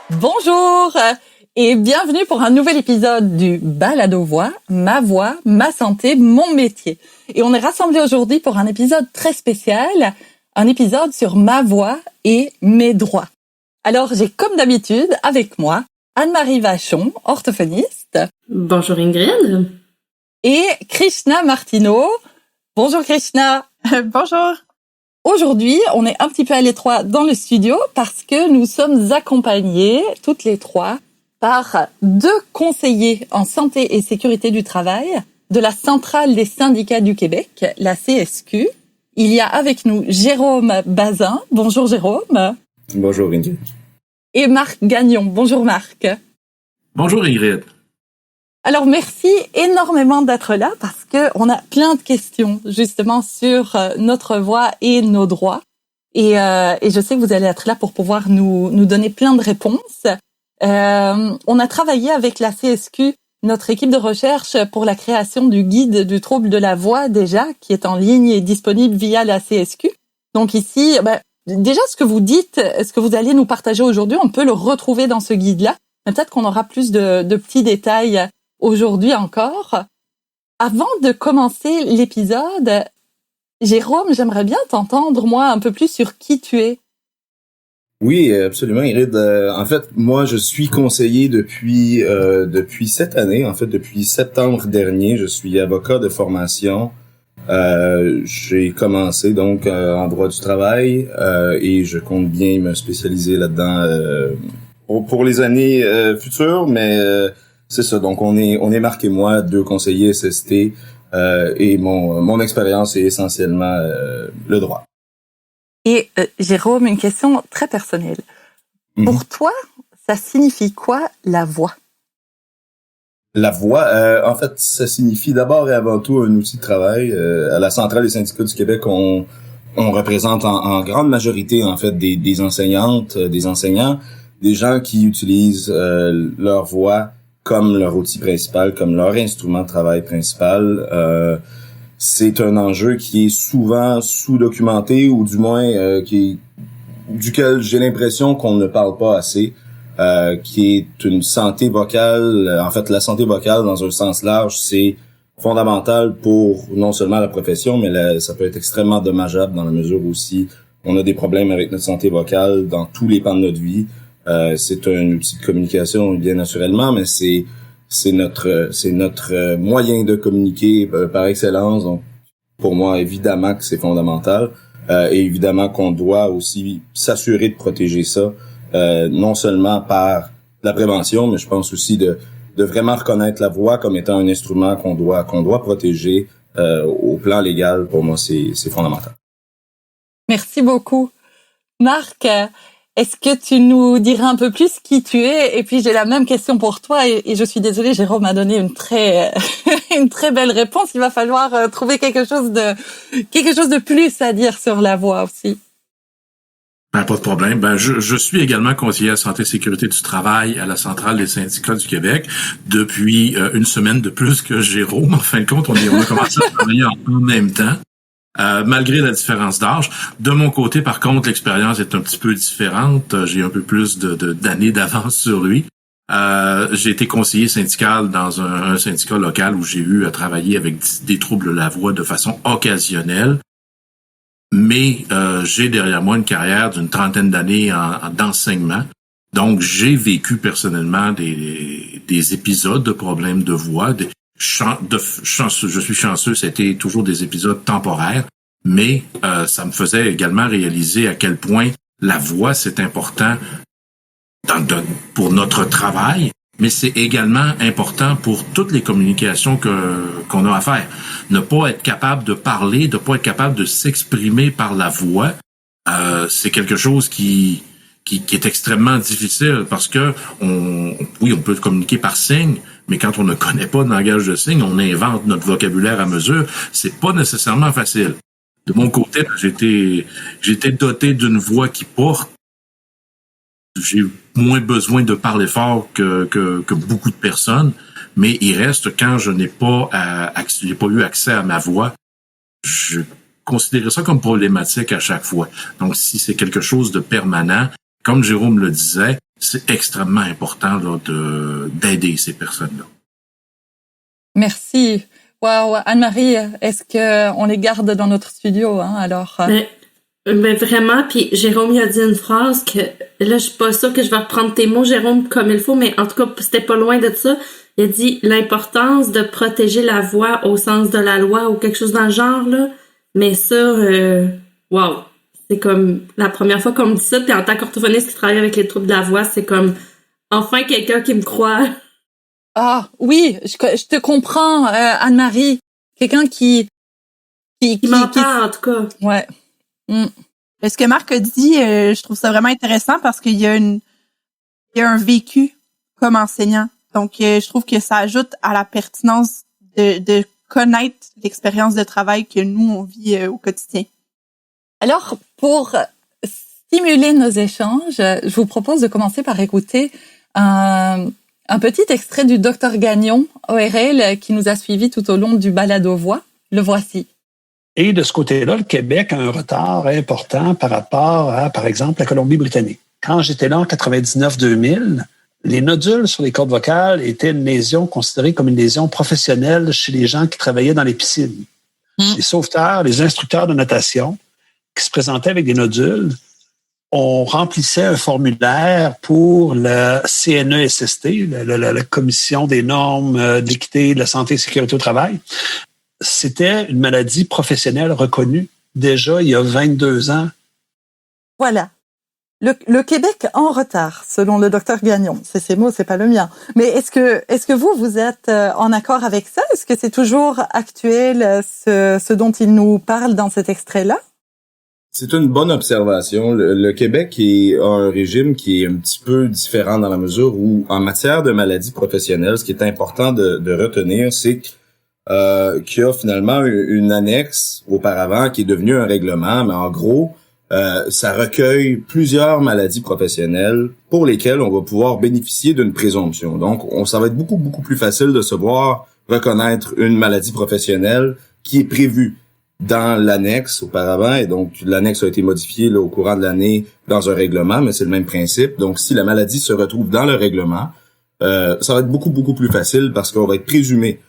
Bonjour et bienvenue pour un nouvel épisode du Balado Voix, ma voix, ma santé, mon métier. Et on est rassemblés aujourd'hui pour un épisode très spécial, un épisode sur ma voix et mes droits. Alors j'ai comme d'habitude avec moi Anne-Marie Vachon, orthophoniste. Bonjour Ingrid. Et Krishna Martineau. Bonjour Krishna. Bonjour. Aujourd'hui, on est un petit peu à l'étroit dans le studio parce que nous sommes accompagnés, toutes les trois, par deux conseillers en santé et sécurité du travail de la Centrale des syndicats du Québec, la CSQ. Il y a avec nous Jérôme Bazin. Bonjour Jérôme. Bonjour Ingrid. Et Marc Gagnon. Bonjour Marc. Bonjour Ingrid. Alors merci énormément d'être là parce que on a plein de questions justement sur notre voix et nos droits et je sais que vous allez être là pour pouvoir nous donner plein de réponses. On a travaillé avec la CSQ, notre équipe de recherche, pour la création du guide du trouble de la voix déjà qui est en ligne et disponible via la CSQ. Donc ici, déjà ce que vous dites, ce que vous allez nous partager aujourd'hui, on peut le retrouver dans ce guide-là. Mais peut-être qu'on aura plus de petits détails aujourd'hui encore. Avant de commencer l'épisode, Jérôme, j'aimerais bien t'entendre, moi, un peu plus sur qui tu es. Oui, absolument, Ingrid. En fait, moi, je suis conseiller depuis cette année. En fait, depuis septembre dernier, je suis avocat de formation. J'ai commencé donc en droit du travail et je compte bien me spécialiser là-dedans pour les années futures, mais c'est ça. Donc on est marqué moi, deux conseillers SST et mon expérience est essentiellement le droit. Et Jérôme, une question très personnelle. Pour toi, ça signifie quoi la voix? La voix, en fait, ça signifie d'abord et avant tout un outil de travail. À la Centrale des syndicats du Québec, on représente en grande majorité en fait des enseignantes, des enseignants, des gens qui utilisent leur voix comme leur outil principal, comme leur instrument de travail principal. C'est un enjeu qui est souvent sous-documenté ou du moins duquel j'ai l'impression qu'on ne parle pas assez, qui est une santé vocale. En fait, la santé vocale, dans un sens large, c'est fondamental pour non seulement la profession, mais ça peut être extrêmement dommageable dans la mesure où si on a des problèmes avec notre santé vocale dans tous les pans de notre vie. C'est un outil de communication bien naturellement, mais c'est notre moyen de communiquer par excellence. Donc pour moi, évidemment que c'est fondamental et évidemment qu'on doit aussi s'assurer de protéger ça, non seulement par la prévention, mais je pense aussi de vraiment reconnaître la voix comme étant un instrument qu'on doit protéger au plan légal. Pour moi, c'est fondamental. Merci beaucoup. Marc, est-ce que tu nous dirais un peu plus qui tu es? Et puis j'ai la même question pour toi et je suis désolée, Jérôme a donné une très belle réponse. Il va falloir trouver quelque chose de plus à dire sur la voix aussi. Pas de problème. Je suis également conseiller à santé et sécurité du travail à la Centrale des syndicats du Québec depuis une semaine de plus que Jérôme. En fin de compte, on a commencé à travailler en même temps. Malgré la différence d'âge. De mon côté, par contre, l'expérience est un petit peu différente. J'ai un peu plus d'années d'avance sur lui. J'ai été conseiller syndical dans un syndicat local où j'ai eu à travailler avec des troubles de la voix de façon occasionnelle. Mais j'ai derrière moi une carrière d'une 30aine d'années d'enseignement. Donc, j'ai vécu personnellement des épisodes de problèmes de voix, je suis chanceux, c'était toujours des épisodes temporaires, mais ça me faisait également réaliser à quel point la voix, c'est important pour notre travail, mais c'est également important pour toutes les communications qu'on a à faire. Ne pas être capable de parler, ne pas être capable de s'exprimer par la voix, c'est quelque chose qui est extrêmement difficile parce que on peut communiquer par signe, mais quand on ne connaît pas de langage de signes, on invente notre vocabulaire à mesure. C'est pas nécessairement facile. De mon côté, j'étais doté d'une voix qui porte. J'ai moins besoin de parler fort que beaucoup de personnes, mais il reste quand je n'ai pas eu accès à ma voix, je considérais ça comme problématique à chaque fois. Donc, si c'est quelque chose de permanent, comme Jérôme le disait, c'est extrêmement important là, d'aider ces personnes-là. Merci. Wow, Anne-Marie, est-ce que on les garde dans notre studio, hein, alors? Mais vraiment, puis Jérôme il a dit une phrase que, là, je suis pas sûre que je vais reprendre tes mots, Jérôme, comme il faut, mais en tout cas, c'était pas loin de ça. Il a dit l'importance de protéger la voix au sens de la loi ou quelque chose dans le genre, là. Mais ça, wow. C'est comme la première fois qu'on me dit ça, puis en tant qu'orthophoniste qui travaille avec les troubles de la voix, c'est comme enfin quelqu'un qui me croit. Ah oui, je te comprends, Anne-Marie. Quelqu'un qui m'entend, en tout cas. Ouais. Ce que Marc a dit, je trouve ça vraiment intéressant parce qu'il y a un vécu comme enseignant. Donc, je trouve que ça ajoute à la pertinence de connaître l'expérience de travail que nous, on vit au quotidien. Alors, pour stimuler nos échanges, je vous propose de commencer par écouter un petit extrait du Dr Gagnon, ORL, qui nous a suivis tout au long du balado voix. Le voici. Et de ce côté-là, le Québec a un retard important par rapport à, par exemple, la Colombie-Britannique. Quand j'étais là en 99-2000, les nodules sur les cordes vocales étaient une lésion considérée comme une lésion professionnelle chez les gens qui travaillaient dans les piscines. Les sauveteurs, les instructeurs de natation qui se présentaient avec des nodules, on remplissait un formulaire pour le CNESST, la Commission des normes d'équité, de la santé et sécurité au travail. C'était une maladie professionnelle reconnue déjà il y a 22 ans. Voilà. Le Québec en retard, selon le Dr Gagnon. C'est ses mots, c'est pas le mien. Mais est-ce que vous êtes en accord avec ça? Est-ce que c'est toujours actuel ce dont il nous parle dans cet extrait-là? C'est une bonne observation. Le Québec a un régime qui est un petit peu différent dans la mesure où, en matière de maladies professionnelles, ce qui est important de retenir, c'est qu'il y a finalement une annexe auparavant qui est devenue un règlement, mais en gros, ça recueille plusieurs maladies professionnelles pour lesquelles on va pouvoir bénéficier d'une présomption. Donc, ça va être beaucoup, beaucoup plus facile de se voir reconnaître une maladie professionnelle qui est prévue dans l'annexe auparavant, et donc l'annexe a été modifiée là, au courant de l'année dans un règlement, mais c'est le même principe. Donc, si la maladie se retrouve dans le règlement, ça va être beaucoup, beaucoup plus facile parce qu'on va être présumé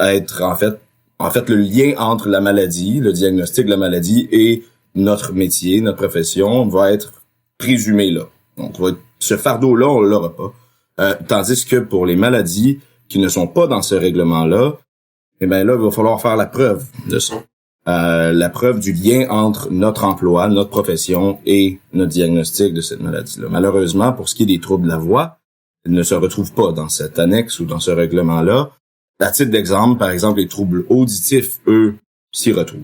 être en fait le lien entre la maladie, le diagnostic de la maladie et notre métier, notre profession va être présumé là. Donc, ce fardeau-là, on l'aura pas. Tandis que pour les maladies qui ne sont pas dans ce règlement-là, eh ben là, il va falloir faire la preuve de ça. La preuve du lien entre notre emploi, notre profession et notre diagnostic de cette maladie-là. Malheureusement, pour ce qui est des troubles de la voix, ils ne se retrouvent pas dans cette annexe ou dans ce règlement-là. À titre d'exemple, par exemple, les troubles auditifs, eux, s'y retrouvent.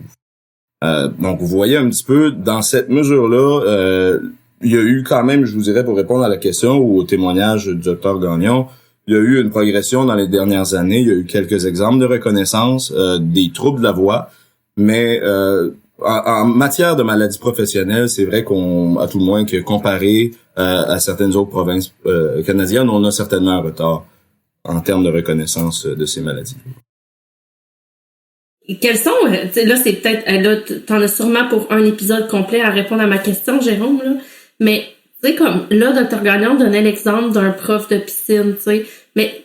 Donc, vous voyez un petit peu, dans cette mesure-là, il y a eu quand même, je vous dirais, pour répondre à la question ou au témoignage du Dr Gagnon, il y a eu une progression dans les dernières années. Il y a eu quelques exemples de reconnaissance des troubles de la voix, mais en matière de maladies professionnelles, c'est vrai qu'on, à tout le moins que comparé à certaines autres provinces canadiennes, on a certainement un retard en termes de reconnaissance de ces maladies. Quels sont, là c'est peut-être, là t'en as sûrement pour un épisode complet à répondre à ma question, Jérôme, là, mais tu sais comme là, Dr Gagnon donnait l'exemple d'un prof de piscine, tu sais, mais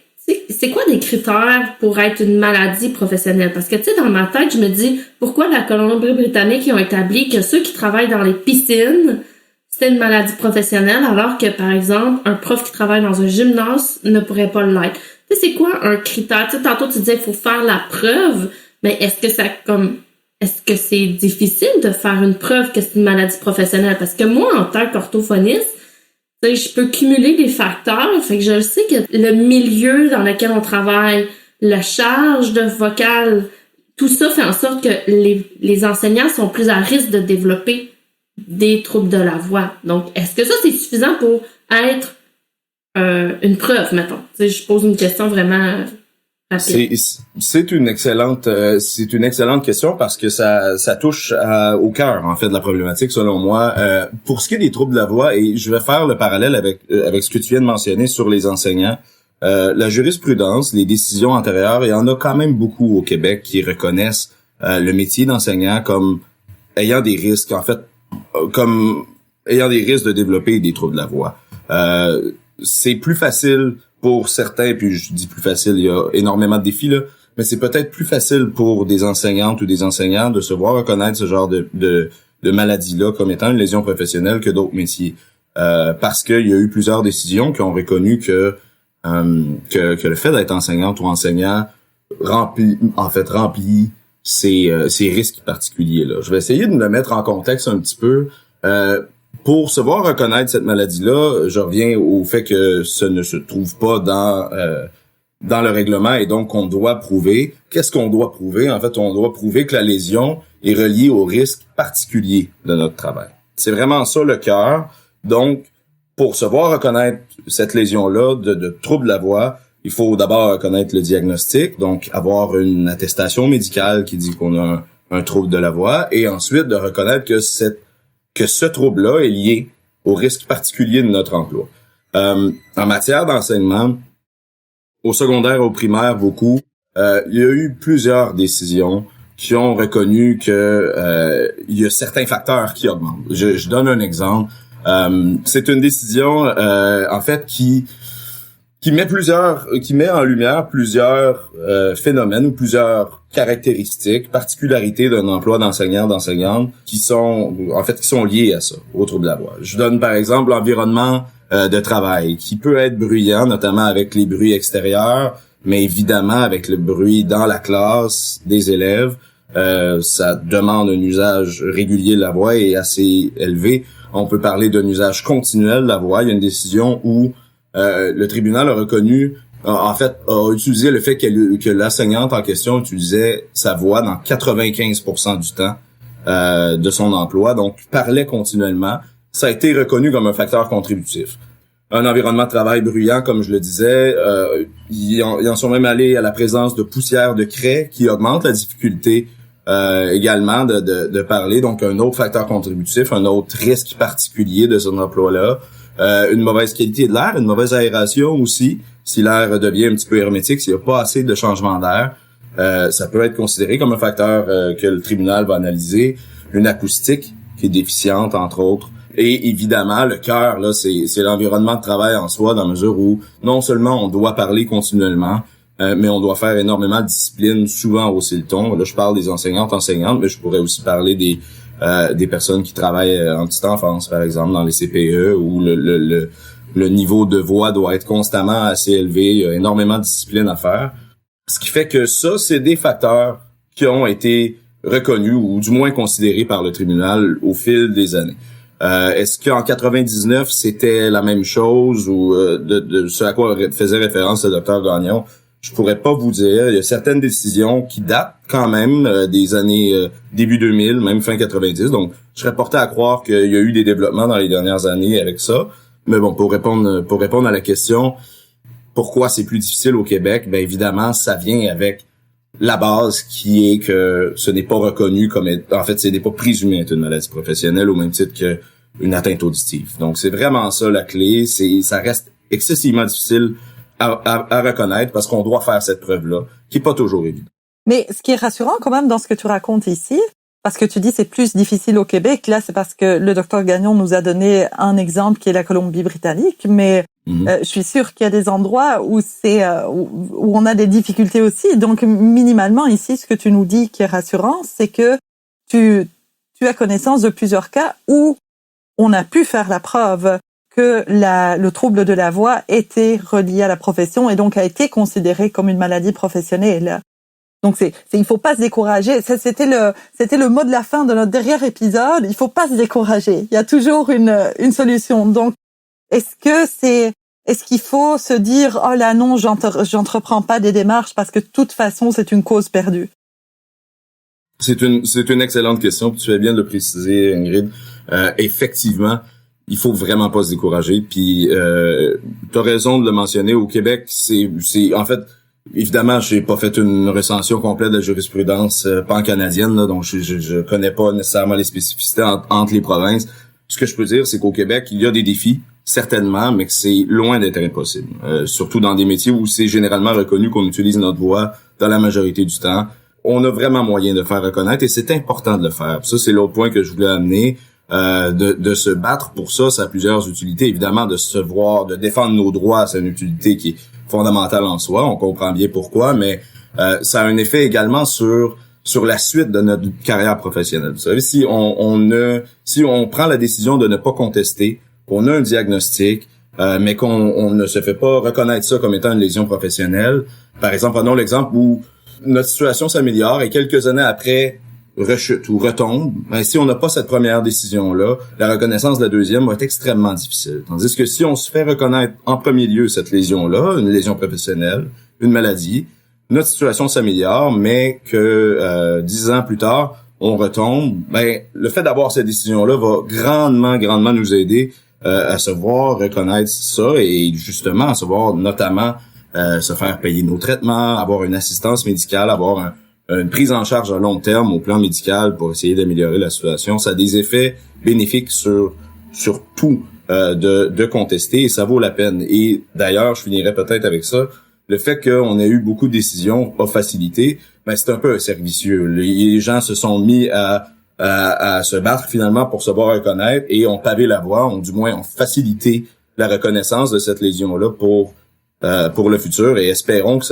c'est quoi des critères pour être une maladie professionnelle? Parce que tu sais, dans ma tête, je me dis pourquoi la Colombie-Britannique ils ont établi que ceux qui travaillent dans les piscines c'était une maladie professionnelle, alors que, par exemple, un prof qui travaille dans un gymnase ne pourrait pas l'être. Tu sais, c'est quoi un critère? Tu sais, tantôt, tu disais, il faut faire la preuve, mais est-ce que c'est difficile de faire une preuve que c'est une maladie professionnelle? Parce que moi, en tant qu'orthophoniste, tu sais, je peux cumuler des facteurs, fait que je sais que le milieu dans lequel on travaille, la charge de vocale, tout ça fait en sorte que les enseignants sont plus à risque de développer des troubles de la voix. Donc, est-ce que ça, c'est suffisant pour être une preuve, mettons? Tu sais, je pose une question vraiment rapide. C'est une excellente question parce que ça touche au cœur, en fait, de la problématique, selon moi. Pour ce qui est des troubles de la voix, et je vais faire le parallèle avec ce que tu viens de mentionner sur les enseignants, la jurisprudence, les décisions antérieures, il y en a quand même beaucoup au Québec qui reconnaissent le métier d'enseignant comme ayant des risques, en fait, comme ayant des risques de développer des troubles de la voix. C'est plus facile pour certains, puis je dis plus facile, il y a énormément de défis là, mais c'est peut-être plus facile pour des enseignantes ou des enseignants de se voir reconnaître ce genre de maladie-là comme étant une lésion professionnelle que d'autres métiers. Parce qu'il y a eu plusieurs décisions qui ont reconnu que le fait d'être enseignante ou enseignant remplit ces risques particuliers là. Je vais essayer de me mettre en contexte un petit peu. Pour se voir reconnaître cette maladie-là, je reviens au fait que ce ne se trouve pas dans le règlement et donc on doit prouver. Qu'est-ce qu'on doit prouver? En fait, on doit prouver que la lésion est reliée au risque particulier de notre travail. C'est vraiment ça le cœur. Donc, pour se voir reconnaître cette lésion-là de trouble de la voix, il faut d'abord reconnaître le diagnostic, donc avoir une attestation médicale qui dit qu'on a un trouble de la voix, et ensuite de reconnaître que ce trouble-là est lié au risque particulier de notre emploi. En matière d'enseignement, au secondaire, au primaire, beaucoup, il y a eu plusieurs décisions qui ont reconnu que il y a certains facteurs qui augmentent. Je donne un exemple. C'est une décision en fait qui met en lumière plusieurs phénomènes ou plusieurs caractéristiques, particularités d'un emploi d'enseignante qui sont liées à ça, au trouble de la voix. Je donne par exemple l'environnement de travail qui peut être bruyant, notamment avec les bruits extérieurs, mais évidemment avec le bruit dans la classe des élèves. Ça demande un usage régulier de la voix et assez élevé. On peut parler d'un usage continuel de la voix. Il y a une décision où le tribunal a reconnu, a utilisé le fait que l'enseignante en question utilisait sa voix dans 95% du temps de son emploi, donc parlait continuellement. Ça a été reconnu comme un facteur contributif. Un environnement de travail bruyant, comme je le disais, ils en sont même allés à la présence de poussière de craie qui augmente la difficulté également de parler, donc un autre facteur contributif, un autre risque particulier de son emploi-là. Une mauvaise qualité de l'air, une mauvaise aération aussi, si l'air devient un petit peu hermétique, s'il n'y a pas assez de changement d'air, ça peut être considéré comme un facteur que le tribunal va analyser. Une acoustique qui est déficiente, entre autres. Et évidemment, le cœur, là, c'est l'environnement de travail en soi, dans la mesure où non seulement on doit parler continuellement, mais on doit faire énormément de discipline, souvent hausser le ton. Là, je parle des enseignantes, mais je pourrais aussi parler des personnes qui travaillent en petite enfance, par exemple, dans les CPE, où le niveau de voix doit être constamment assez élevé. Il y a énormément de discipline à faire. Ce qui fait que ça, c'est des facteurs qui ont été reconnus ou du moins considérés par le tribunal au fil des années. Est-ce qu'en 99, c'était la même chose ou de ce à quoi faisait référence le docteur Gagnon? Je pourrais pas vous dire. Il y a certaines décisions qui datent quand même des années début 2000, même fin 90. Donc, je serais porté à croire qu'il y a eu des développements dans les dernières années avec ça. Mais bon, pour répondre à la question, pourquoi c'est plus difficile au Québec? Ben évidemment, ça vient avec la base qui est que ce n'est pas reconnu ce n'est pas présumé être une maladie professionnelle au même titre qu'une atteinte auditive. Donc, c'est vraiment ça la clé. Ça reste excessivement difficile à reconnaître parce qu'on doit faire cette preuve-là, qui est pas toujours évidente. Mais ce qui est rassurant quand même dans ce que tu racontes ici, parce que tu dis c'est plus difficile au Québec, là c'est parce que le docteur Gagnon nous a donné un exemple qui est la Colombie-Britannique, mais je suis sûre qu'il y a des endroits où où on a des difficultés aussi. Donc minimalement ici, ce que tu nous dis qui est rassurant, c'est que tu as connaissance de plusieurs cas où on a pu faire la preuve que le trouble de la voix était relié à la profession et donc a été considéré comme une maladie professionnelle. Donc il faut pas se décourager. C'était le mot de la fin de notre dernier épisode. Il faut pas se décourager. Il y a toujours une solution. Donc est-ce qu'il faut se dire oh là non, j'entreprends pas des démarches parce que de toute façon c'est une cause perdue? C'est une excellente question. Tu fais bien de le préciser, Ingrid. Effectivement, il faut vraiment pas se décourager. Puis t'as raison de le mentionner. Au Québec, c'est en fait, évidemment, j'ai pas fait une recension complète de la jurisprudence pan-canadienne, là, donc je connais pas nécessairement les spécificités entre les provinces. Ce que je peux dire, c'est qu'au Québec, il y a des défis, certainement, mais que c'est loin d'être impossible. Surtout dans des métiers où c'est généralement reconnu qu'on utilise notre voix dans la majorité du temps. On a vraiment moyen de faire reconnaître et c'est important de le faire. Ça, c'est l'autre point que je voulais amener. de se battre pour ça, ça a plusieurs utilités. Évidemment, de défendre nos droits, c'est une utilité qui est fondamentale en soi. On comprend bien pourquoi, mais ça a un effet également sur la suite de notre carrière professionnelle. Vous savez, si on prend la décision de ne pas contester, qu'on a un diagnostic, mais qu'on ne se fait pas reconnaître ça comme étant une lésion professionnelle. Par exemple, prenons l'exemple où notre situation s'améliore et quelques années après rechute ou retombe. Ben, si on n'a pas cette première décision-là, la reconnaissance de la deuxième va être extrêmement difficile. Tandis que si on se fait reconnaître en premier lieu cette lésion-là, une lésion professionnelle, une maladie, notre situation s'améliore, mais que 10 ans plus tard, on retombe, ben le fait d'avoir cette décision-là va grandement nous aider à se voir reconnaître ça et justement à se voir notamment se faire payer nos traitements, avoir une assistance médicale, avoir une prise en charge à long terme au plan médical pour essayer d'améliorer la situation. Ça a des effets bénéfiques sur tout de contester et ça vaut la peine. Et d'ailleurs, je finirai peut-être avec ça. Le fait qu'on ait eu beaucoup de décisions pas facilitées, ben c'est un peu servicieux. Les gens se sont mis à se battre finalement pour se voir reconnaître et ont pavé la voie, ont du moins ont facilité la reconnaissance de cette lésion-là pour le futur et espérons que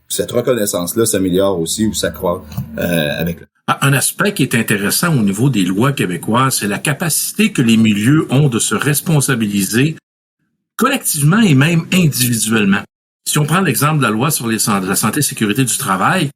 cette reconnaissance-là s'améliore aussi ou s'accroît avec le... Un aspect qui est intéressant au niveau des lois québécoises, c'est la capacité que les milieux ont de se responsabiliser collectivement et même individuellement. Si on prend l'exemple de la loi sur la santé et sécurité du travail,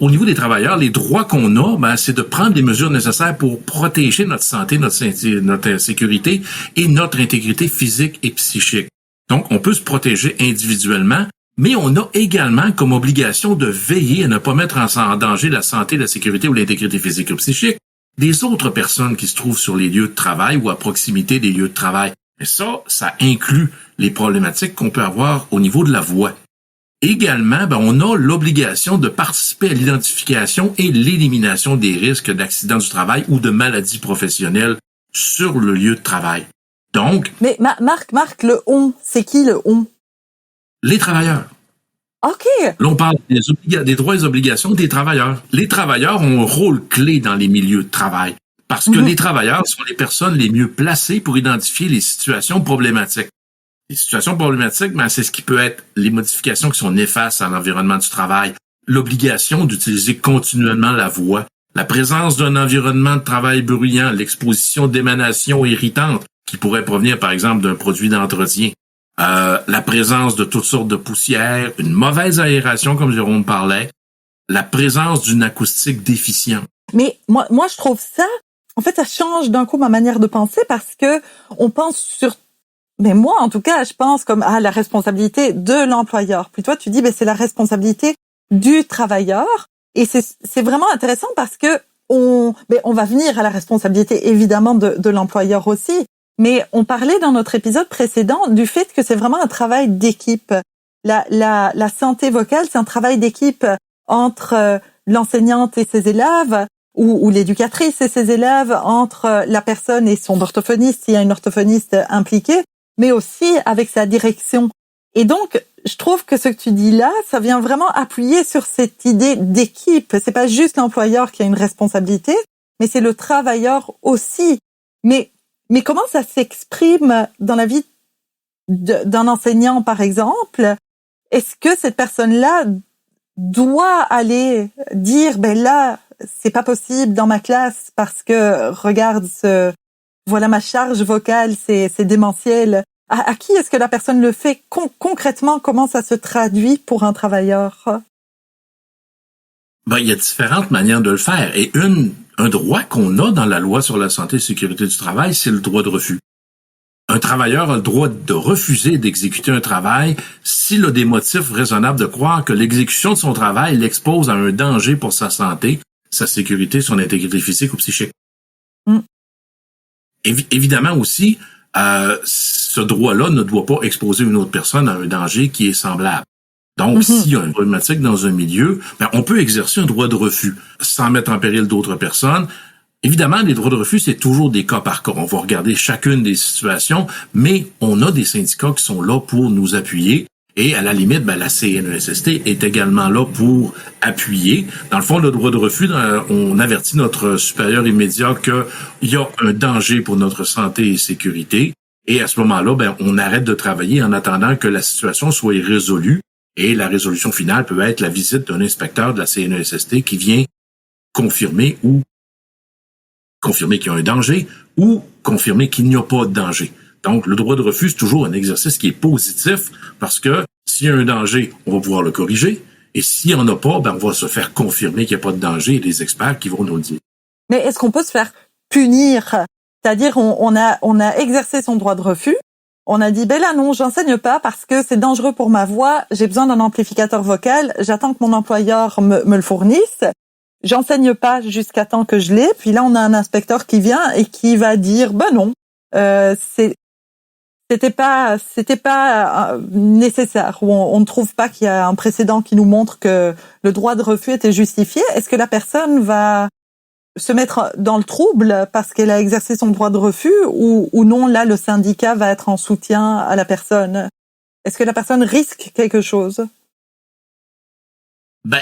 au niveau des travailleurs, les droits qu'on a, ben, c'est de prendre les mesures nécessaires pour protéger notre santé, notre sécurité et notre intégrité physique et psychique. Donc, on peut se protéger individuellement, mais on a également comme obligation de veiller à ne pas mettre en danger la santé, la sécurité ou l'intégrité physique ou psychique des autres personnes qui se trouvent sur les lieux de travail ou à proximité des lieux de travail. Et ça inclut les problématiques qu'on peut avoir au niveau de la voix. Également, ben, on a l'obligation de participer à l'identification et l'élimination des risques d'accidents du travail ou de maladies professionnelles sur le lieu de travail. Donc... Mais Marc, le « on », c'est qui le « on » ? Les travailleurs. OK. Là, on parle des droits et des obligations des travailleurs. Les travailleurs ont un rôle clé dans les milieux de travail parce que les travailleurs sont les personnes les mieux placées pour identifier les situations problématiques. Les situations problématiques, ben, c'est ce qui peut être les modifications qui sont néfastes à l'environnement du travail, l'obligation d'utiliser continuellement la voix, la présence d'un environnement de travail bruyant, l'exposition d'émanations irritantes qui pourraient provenir, par exemple, d'un produit d'entretien, la présence de toutes sortes de poussières, une mauvaise aération, comme Jérôme parlait, la présence d'une acoustique déficiente. Mais moi, je trouve ça, en fait, ça change d'un coup ma manière de penser parce que on pense sur... Mais moi, en tout cas, je pense comme la responsabilité de l'employeur. Puis toi, tu dis, c'est la responsabilité du travailleur. Et c'est vraiment intéressant parce que on va venir à la responsabilité, évidemment, de l'employeur aussi. Mais on parlait dans notre épisode précédent du fait que c'est vraiment un travail d'équipe. La santé vocale, c'est un travail d'équipe entre l'enseignante et ses élèves, ou l'éducatrice et ses élèves, entre la personne et son orthophoniste, s'il y a une orthophoniste impliquée, mais aussi avec sa direction. Et donc, je trouve que ce que tu dis là, ça vient vraiment appuyer sur cette idée d'équipe. C'est pas juste l'employeur qui a une responsabilité, mais c'est le travailleur aussi. Mais comment ça s'exprime dans la vie d'un enseignant, par exemple? Est-ce que cette personne-là doit aller dire, là, c'est pas possible dans ma classe parce que, regarde, voilà ma charge vocale, c'est démentiel. À qui est-ce que la personne le fait concrètement? Comment ça se traduit pour un travailleur? Il y a différentes manières de le faire. Et un droit qu'on a dans la loi sur la santé et la sécurité du travail, c'est le droit de refus. Un travailleur a le droit de refuser d'exécuter un travail s'il a des motifs raisonnables de croire que l'exécution de son travail l'expose à un danger pour sa santé, sa sécurité, son intégrité physique ou psychique. Évidemment aussi, ce droit-là ne doit pas exposer une autre personne à un danger qui est semblable. Donc, s'il y a une problématique dans un milieu, on peut exercer un droit de refus sans mettre en péril d'autres personnes. Évidemment, les droits de refus, c'est toujours des cas par cas. On va regarder chacune des situations, mais on a des syndicats qui sont là pour nous appuyer Et à la limite, la CNESST est également là pour appuyer. Dans le fond, le droit de refus, on avertit notre supérieur immédiat qu'il y a un danger pour notre santé et sécurité. Et à ce moment-là, on arrête de travailler en attendant que la situation soit résolue. Et la résolution finale peut être la visite d'un inspecteur de la CNESST qui vient confirmer qu'il y a un danger ou confirmer qu'il n'y a pas de danger. Donc, le droit de refus, c'est toujours un exercice qui est positif parce que s'il y a un danger, on va pouvoir le corriger. Et s'il n'y en a pas, on va se faire confirmer qu'il n'y a pas de danger et les experts qui vont nous le dire. Mais est-ce qu'on peut se faire punir? C'est-à-dire, on a exercé son droit de refus. On a dit, là, non, j'enseigne pas parce que c'est dangereux pour ma voix. J'ai besoin d'un amplificateur vocal. J'attends que mon employeur me le fournisse. J'enseigne pas jusqu'à temps que je l'ai. Puis là, on a un inspecteur qui vient et qui va dire, non, c'était pas nécessaire, ou on ne trouve pas qu'il y a un précédent qui nous montre que le droit de refus était justifié. Est-ce que la personne va se mettre dans le trouble parce qu'elle a exercé son droit de refus ou non, là, le syndicat va être en soutien à la personne? Est-ce que la personne risque quelque chose?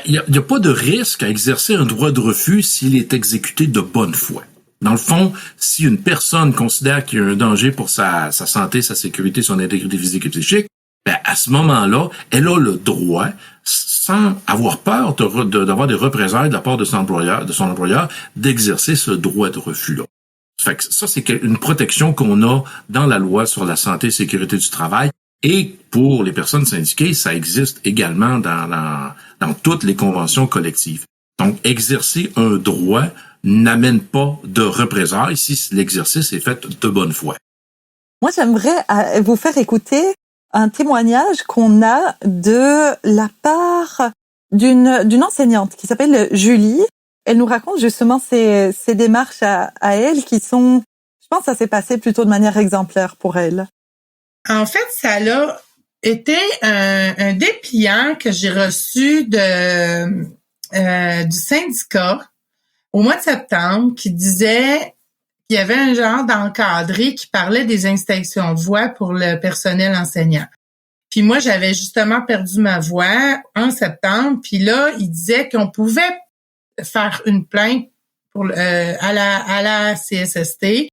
Il y a pas de risque à exercer un droit de refus s'il est exécuté de bonne foi. Dans le fond, si une personne considère qu'il y a un danger pour sa santé, sa sécurité, son intégrité physique et psychique, à ce moment-là, elle a le droit, sans avoir peur d'avoir des représailles de la part de son employeur, d'exercer ce droit de refus-là. Fait que ça, c'est une protection qu'on a dans la loi sur la santé et sécurité du travail. Et pour les personnes syndiquées, ça existe également dans toutes les conventions collectives. Donc, exercer un droit n'amène pas de représailles si l'exercice est fait de bonne foi. Moi, j'aimerais vous faire écouter un témoignage qu'on a de la part d'une enseignante qui s'appelle Julie. Elle nous raconte justement ses démarches à elle qui sont, je pense, ça s'est passé plutôt de manière exemplaire pour elle. En fait, ça a été un dépliant que j'ai reçu du syndicat au mois de septembre qui disait qu'il y avait un genre d'encadré qui parlait des inspections de voix pour le personnel enseignant. Puis moi, j'avais justement perdu ma voix en septembre. Puis là, il disait qu'on pouvait faire une plainte à la CSST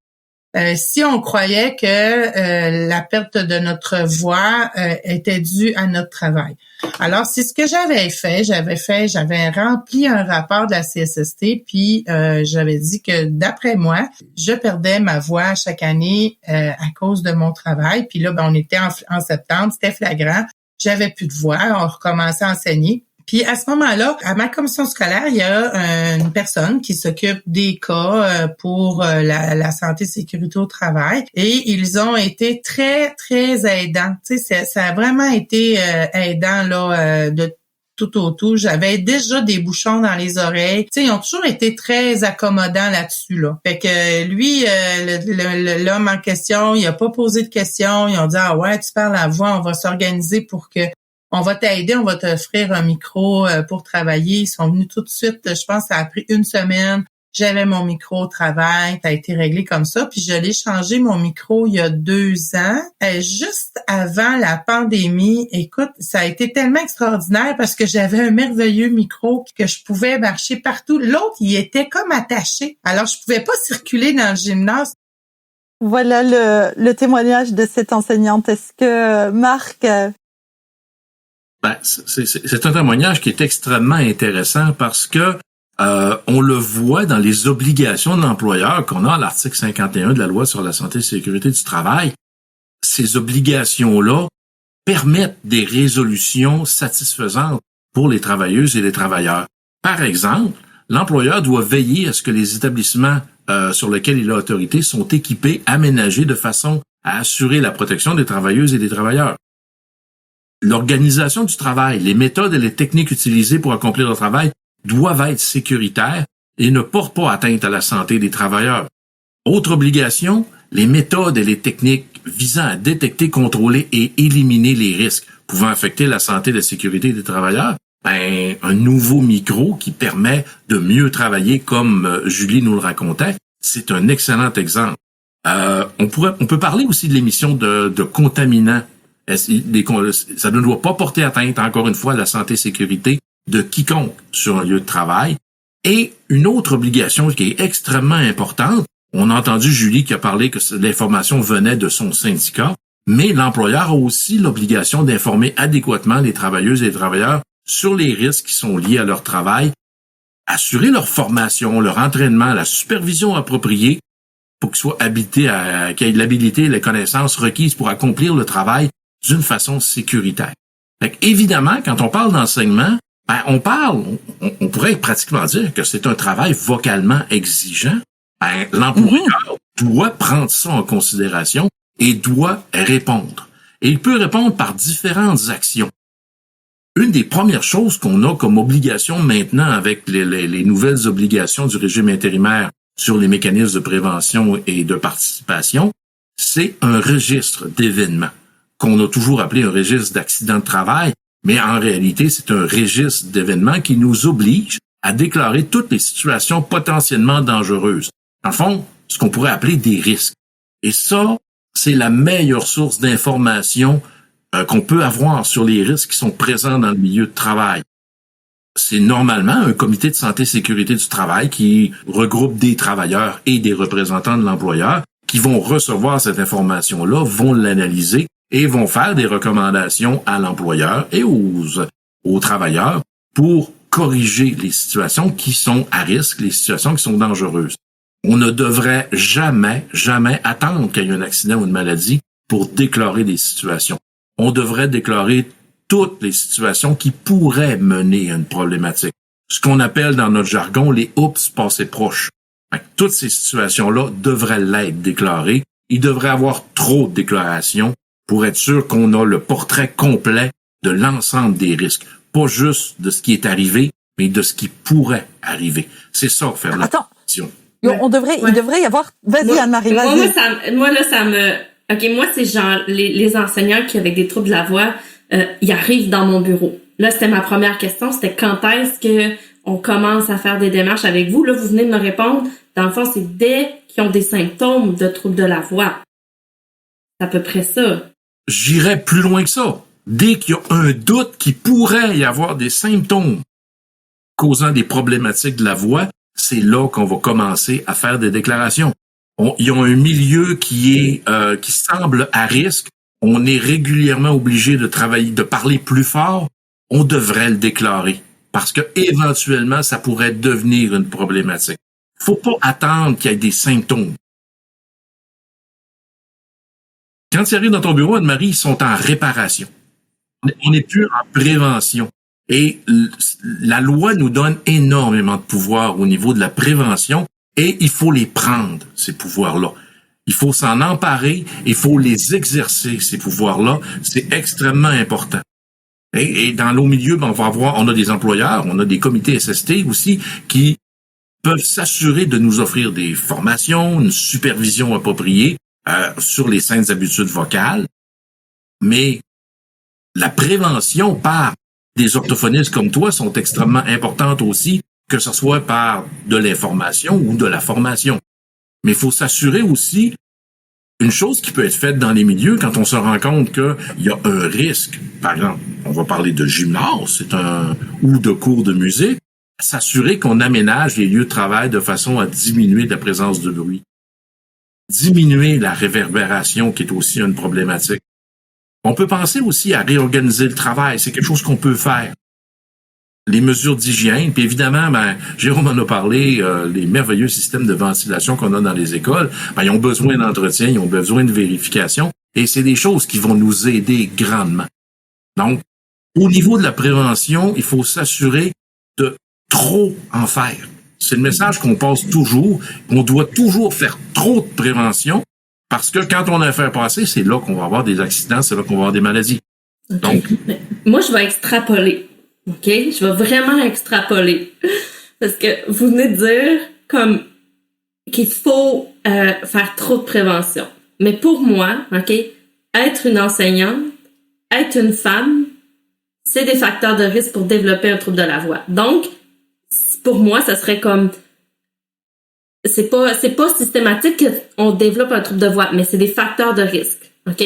si on croyait que la perte de notre voix était due à notre travail. Alors, c'est ce que j'avais fait. J'avais rempli un rapport de la CSST, puis j'avais dit que d'après moi, je perdais ma voix chaque année à cause de mon travail. Puis là, on était en septembre, c'était flagrant. J'avais plus de voix, on recommençait à enseigner. Puis à ce moment-là, à ma commission scolaire, il y a une personne qui s'occupe des cas pour la santé et sécurité au travail. Et ils ont été très, très aidants. Tu sais, ça a vraiment été aidant là de tout au tout. J'avais déjà des bouchons dans les oreilles. Tu sais, ils ont toujours été très accommodants là-dessus, là. Fait que lui, l'homme en question, il a pas posé de questions. Ils ont dit, ah ouais, tu parles à la voix, on va s'organiser pour que on va t'aider, on va t'offrir un micro pour travailler. Ils sont venus tout de suite, je pense que ça a pris une semaine. J'avais mon micro au travail, ça a été réglé comme ça. Puis je l'ai changé, mon micro, il y a 2 ans. Juste avant la pandémie, écoute, ça a été tellement extraordinaire parce que j'avais un merveilleux micro que je pouvais marcher partout. L'autre, il était comme attaché. Alors, je pouvais pas circuler dans le gymnase. Voilà le témoignage de cette enseignante. Est-ce que Marc... c'est un témoignage qui est extrêmement intéressant parce que on le voit dans les obligations de l'employeur qu'on a à l'article 51 de la loi sur la santé et sécurité du travail. Ces obligations-là permettent des résolutions satisfaisantes pour les travailleuses et les travailleurs. Par exemple, l'employeur doit veiller à ce que les établissements sur lesquels il a autorité sont équipés, aménagés de façon à assurer la protection des travailleuses et des travailleurs. L'organisation du travail, les méthodes et les techniques utilisées pour accomplir le travail doivent être sécuritaires et ne portent pas atteinte à la santé des travailleurs. Autre obligation, les méthodes et les techniques visant à détecter, contrôler et éliminer les risques pouvant affecter la santé et la sécurité des travailleurs. Un nouveau micro qui permet de mieux travailler comme Julie nous le racontait, c'est un excellent exemple. On peut parler aussi de l'émission de contaminants. Ça ne doit pas porter atteinte, encore une fois, à la santé et sécurité de quiconque sur un lieu de travail. Et une autre obligation qui est extrêmement importante, on a entendu Julie qui a parlé que l'information venait de son syndicat, mais l'employeur a aussi l'obligation d'informer adéquatement les travailleuses et les travailleurs sur les risques qui sont liés à leur travail, assurer leur formation, leur entraînement, la supervision appropriée pour qu'ils soient qu'ils aient l'habilité et les connaissances requises pour accomplir le travail d'une façon sécuritaire. Fait évidemment, quand on parle d'enseignement, on pourrait pratiquement dire que c'est un travail vocalement exigeant. L'employeur doit prendre ça en considération et doit répondre. Et il peut répondre par différentes actions. Une des premières choses qu'on a comme obligation maintenant avec les nouvelles obligations du régime intérimaire sur les mécanismes de prévention et de participation, c'est un registre d'événements qu'on a toujours appelé un registre d'accidents de travail, mais en réalité, c'est un registre d'événements qui nous oblige à déclarer toutes les situations potentiellement dangereuses. En fond, ce qu'on pourrait appeler des risques. Et ça, c'est la meilleure source d'information qu'on peut avoir sur les risques qui sont présents dans le milieu de travail. C'est normalement un comité de santé et sécurité du travail qui regroupe des travailleurs et des représentants de l'employeur qui vont recevoir cette information-là, vont l'analyser et vont faire des recommandations à l'employeur et aux travailleurs pour corriger les situations qui sont à risque, les situations qui sont dangereuses. On ne devrait jamais attendre qu'il y ait un accident ou une maladie pour déclarer des situations. On devrait déclarer toutes les situations qui pourraient mener à une problématique. Ce qu'on appelle dans notre jargon les « oups passés proches ». Toutes ces situations-là devraient l'être déclarées. Il devrait y avoir trop de déclarations pour être sûr qu'on a le portrait complet de l'ensemble des risques. Pas juste de ce qui est arrivé, mais de ce qui pourrait arriver. C'est ça, faire la prévention. Il devrait y avoir... Vas-y, Anne-Marie, vas-y. Moi, ça me... OK, moi, c'est genre les enseignants qui, avec des troubles de la voix, ils arrivent dans mon bureau. Là, c'était ma première question, c'était quand est-ce que on commence à faire des démarches avec vous? Là, vous venez de me répondre. Dans le fond, c'est dès qu'ils ont des symptômes de troubles de la voix. C'est à peu près ça. J'irais plus loin que ça. Dès qu'il y a un doute qu'il pourrait y avoir des symptômes causant des problématiques de la voix, c'est là qu'on va commencer à faire des déclarations. Ils ont un milieu qui semble à risque. On est régulièrement obligé de travailler, de parler plus fort. On devrait le déclarer parce que éventuellement, ça pourrait devenir une problématique. Faut pas attendre qu'il y ait des symptômes. Quand ils arrivent dans ton bureau, Anne-Marie, ils sont en réparation. On n'est plus en prévention. Et la loi nous donne énormément de pouvoir au niveau de la prévention et il faut les prendre, ces pouvoirs-là. Il faut s'en emparer, il faut les exercer, ces pouvoirs-là. C'est extrêmement important. Et dans nos milieux, on a des employeurs, on a des comités SST aussi qui peuvent s'assurer de nous offrir des formations, une supervision appropriée sur les saines habitudes vocales. Mais la prévention par des orthophonistes comme toi sont extrêmement importantes aussi, que ce soit par de l'information ou de la formation. Mais il faut s'assurer aussi, une chose qui peut être faite dans les milieux quand on se rend compte qu'il y a un risque, par exemple, on va parler de gymnase, ou de cours de musique, s'assurer qu'on aménage les lieux de travail de façon à diminuer la présence de bruit. Diminuer la réverbération qui est aussi une problématique. On peut penser aussi à réorganiser le travail, c'est quelque chose qu'on peut faire. Les mesures d'hygiène, puis évidemment, Jérôme en a parlé, les merveilleux systèmes de ventilation qu'on a dans les écoles, ils ont besoin d'entretien, ils ont besoin de vérification, et c'est des choses qui vont nous aider grandement. Donc, au niveau de la prévention, il faut s'assurer de trop en faire. C'est le message qu'on passe toujours. On doit toujours faire trop de prévention parce que quand on a fait passer, c'est là qu'on va avoir des accidents, c'est là qu'on va avoir des maladies. Okay. Donc, moi, je vais extrapoler. OK? Je vais vraiment extrapoler. Parce que vous venez de dire qu'il faut faire trop de prévention. Mais pour moi, OK, être une enseignante, être une femme, c'est des facteurs de risque pour développer un trouble de la voix. Donc, pour moi, ça serait comme... C'est pas systématique qu'on développe un trouble de voix, mais c'est des facteurs de risque. OK?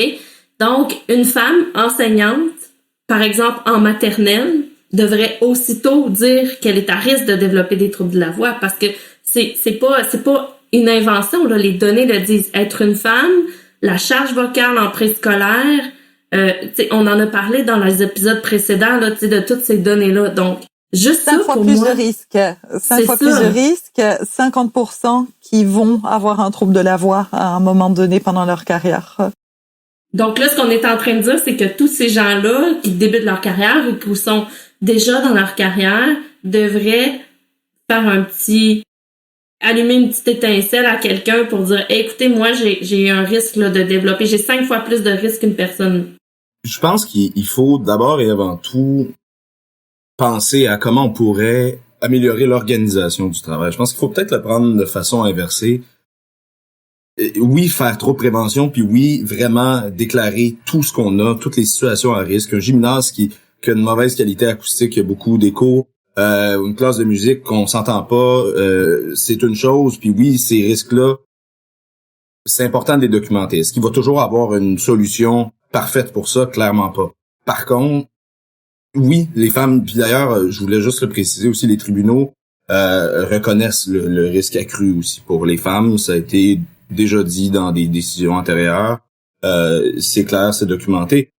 Donc, une femme enseignante, par exemple en maternelle, devrait aussitôt dire qu'elle est à risque de développer des troubles de la voix parce que c'est pas une invention, là. Les données le disent. Être une femme, la charge vocale en préscolaire, on en a parlé dans les épisodes précédents, là, de toutes ces données-là. Donc, juste 5 ça, fois pour plus moi, de risques. 5 fois ça. plus de risques. 50% qui vont avoir un trouble de la voix à un moment donné pendant leur carrière. Donc là, ce qu'on est en train de dire, c'est que tous ces gens-là qui débutent leur carrière ou qui sont déjà dans leur carrière devraient faire allumer une petite étincelle à quelqu'un pour dire hey, écoutez, moi, j'ai un risque là, de développer, j'ai 5 fois plus de risques qu'une personne. Je pense qu'il faut d'abord et avant tout penser à comment on pourrait améliorer l'organisation du travail. Je pense qu'il faut peut-être le prendre de façon inversée. Oui, faire trop de prévention, puis oui, vraiment déclarer tout ce qu'on a, toutes les situations à risque. Un gymnase qui a une mauvaise qualité acoustique, il y a beaucoup d'écho, une classe de musique qu'on s'entend pas, c'est une chose, puis oui, ces risques-là, c'est important de les documenter. Est-ce qu'il va toujours avoir une solution parfaite pour ça? Clairement pas. Par contre, oui, les femmes, puis d'ailleurs, je voulais juste le préciser aussi, les tribunaux reconnaissent le risque accru aussi pour les femmes. Ça a été déjà dit dans des décisions antérieures. C'est clair, c'est documenté.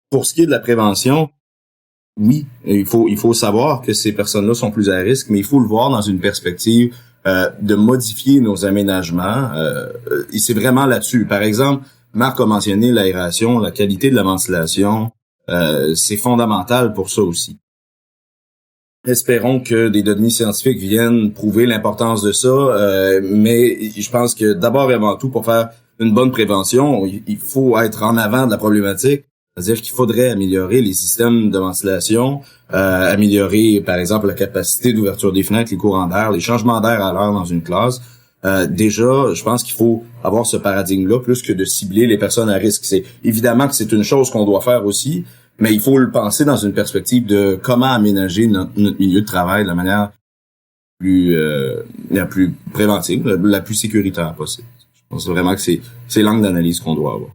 Pour ce qui est de la prévention, oui, il faut savoir que ces personnes-là sont plus à risque, mais il faut le voir dans une perspective de modifier nos aménagements. Et c'est vraiment là-dessus. Par exemple, Marc a mentionné l'aération, la qualité de la ventilation. C'est fondamental pour ça aussi. Espérons que des données scientifiques viennent prouver l'importance de ça, mais je pense que d'abord et avant tout, pour faire une bonne prévention, il faut être en avant de la problématique. C'est-à-dire qu'il faudrait améliorer les systèmes de ventilation, améliorer, par exemple, la capacité d'ouverture des fenêtres, les courants d'air, les changements d'air à l'heure dans une classe. Déjà, je pense qu'il faut avoir ce paradigme-là plus que de cibler les personnes à risque. C'est évidemment que c'est une chose qu'on doit faire aussi, mais il faut le penser dans une perspective de comment aménager notre milieu de travail de la manière la plus préventive, la plus sécuritaire possible. Je pense vraiment que c'est l'angle d'analyse qu'on doit avoir.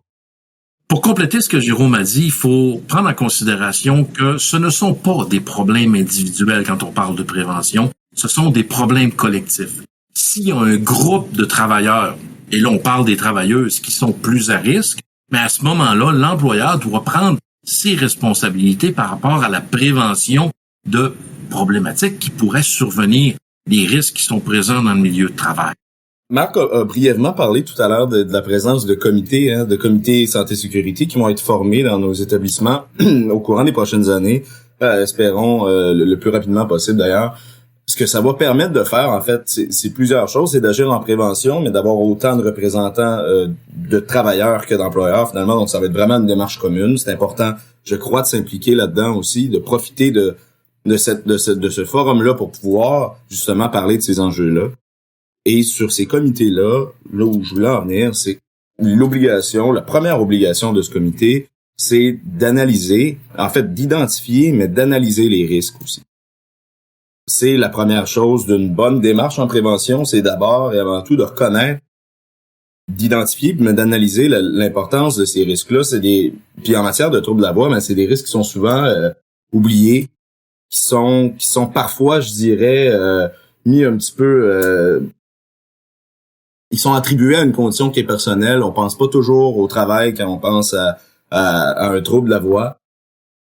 Pour compléter ce que Jérôme a dit, il faut prendre en considération que ce ne sont pas des problèmes individuels quand on parle de prévention, ce sont des problèmes collectifs. S'il y a un groupe de travailleurs, et là on parle des travailleuses qui sont plus à risque, mais à ce moment-là, l'employeur doit prendre ses responsabilités par rapport à la prévention de problématiques qui pourraient survenir, des risques qui sont présents dans le milieu de travail. Marc a brièvement parlé tout à l'heure de la présence de comités santé-sécurité qui vont être formés dans nos établissements au courant des prochaines années, espérons le plus rapidement possible d'ailleurs. Ce que ça va permettre de faire, en fait, c'est plusieurs choses. C'est d'agir en prévention, mais d'avoir autant de représentants de travailleurs que d'employeurs, finalement. Donc, ça va être vraiment une démarche commune. C'est important, je crois, de s'impliquer là-dedans aussi, de profiter de ce forum-là pour pouvoir, justement, parler de ces enjeux-là. Et sur ces comités-là, là où je voulais en venir, c'est la première obligation de ce comité, c'est d'analyser, en fait, d'identifier, mais d'analyser les risques aussi. C'est la première chose d'une bonne démarche en prévention, c'est d'abord et avant tout de reconnaître, d'identifier, mais d'analyser l'importance de ces risques-là. Puis en matière de troubles de la voix, ben, c'est des risques qui sont souvent oubliés, qui sont parfois, je dirais, mis un petit peu... ils sont attribués à une condition qui est personnelle. On pense pas toujours au travail quand on pense à un trouble de la voix.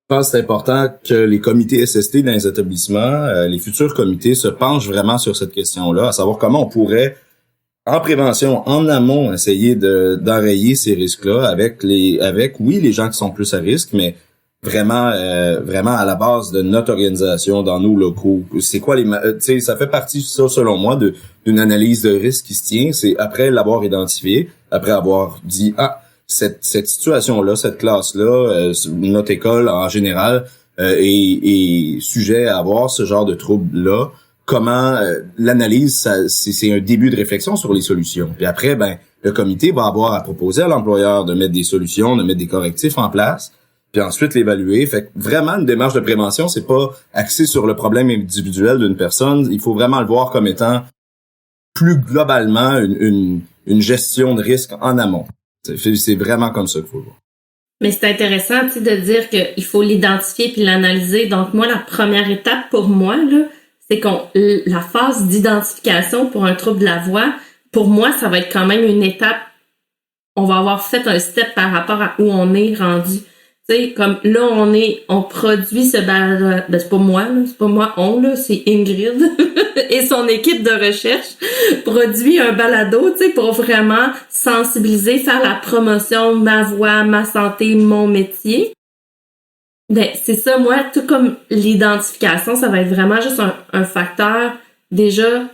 Je pense que c'est important que les comités SST dans les établissements, les futurs comités, se penchent vraiment sur cette question-là, à savoir comment on pourrait, en prévention, en amont, essayer d'enrayer ces risques-là avec les gens qui sont plus à risque, mais vraiment à la base de notre organisation, dans nos locaux. C'est quoi ça fait partie, ça, selon moi, d'une analyse de risque qui se tient. C'est après l'avoir identifié, après avoir dit, cette situation-là, cette classe-là, notre école en général est sujet à avoir ce genre de troubles-là. Comment l'analyse, c'est un début de réflexion sur les solutions. Puis après, ben le comité va avoir à proposer à l'employeur de mettre des solutions, de mettre des correctifs en place, puis ensuite l'évaluer. Fait que vraiment, une démarche de prévention, c'est pas axé sur le problème individuel d'une personne. Il faut vraiment le voir comme étant plus globalement une gestion de risque en amont. C'est vraiment comme ça qu'il faut le voir. Mais c'est intéressant, tu sais, de dire qu'il faut l'identifier puis l'analyser. Donc, moi, la première étape pour moi, là, c'est la phase d'identification pour un trouble de la voix, pour moi, ça va être quand même une étape. On va avoir fait un step par rapport à où on est rendu. Tu sais, comme là, on produit ce balado, ben c'est pas moi, là, c'est Ingrid et son équipe de recherche produit un balado, tu sais, pour vraiment sensibiliser, faire la promotion, ma voix, ma santé, mon métier. Ben, c'est ça, moi, tout comme l'identification, ça va être vraiment juste un facteur déjà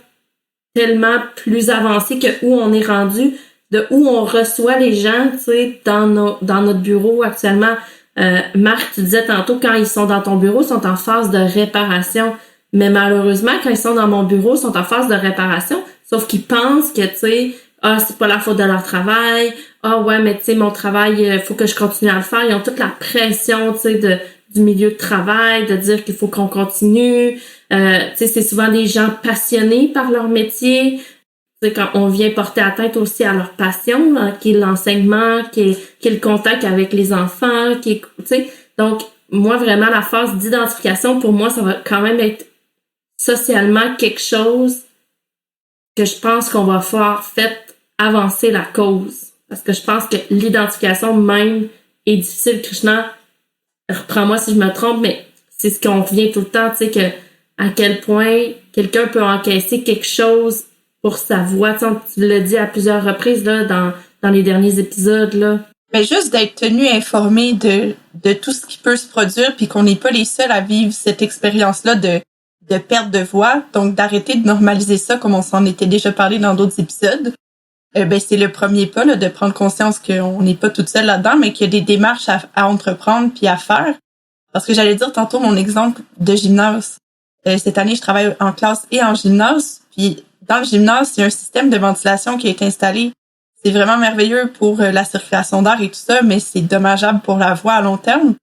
tellement plus avancé que où on est rendu, de où on reçoit les gens, tu sais, dans notre bureau actuellement. Marc, tu disais tantôt, quand ils sont dans ton bureau, ils sont en phase de réparation. Mais malheureusement, quand ils sont dans mon bureau, ils sont en phase de réparation, sauf qu'ils pensent que, tu sais, c'est pas la faute de leur travail. Ouais, mais tu sais, mon travail, faut que je continue à le faire. Ils ont toute la pression, tu sais, du milieu de travail, de dire qu'il faut qu'on continue. Tu sais, c'est souvent des gens passionnés par leur métier. Quand on vient porter atteinte aussi à leur passion, là, qui est l'enseignement, qui est le contact avec les enfants, tu sais. Donc, moi, vraiment, la phase d'identification, pour moi, ça va quand même être socialement quelque chose que je pense qu'on va faire avancer la cause. Parce que je pense que l'identification même est difficile. Krishna, reprends-moi si je me trompe, mais c'est ce qu'on revient tout le temps, tu sais, que à quel point quelqu'un peut encaisser quelque chose pour sa voix. Tu l'as dit à plusieurs reprises là dans les derniers épisodes là. Mais juste d'être tenu informé de tout ce qui peut se produire puis qu'on n'est pas les seuls à vivre cette expérience-là de perte de voix, donc d'arrêter de normaliser ça comme on s'en était déjà parlé dans d'autres épisodes. Ben c'est le premier pas là, de prendre conscience qu'on n'est pas toute seule là-dedans, mais qu'il y a des démarches à entreprendre puis à faire. Parce que j'allais dire tantôt mon exemple de gymnase. Cette année, je travaille en classe et en gymnase, puis dans le gymnase, il y a un système de ventilation qui est installé. C'est vraiment merveilleux pour la circulation d'air et tout ça, mais c'est dommageable pour la voix à long terme.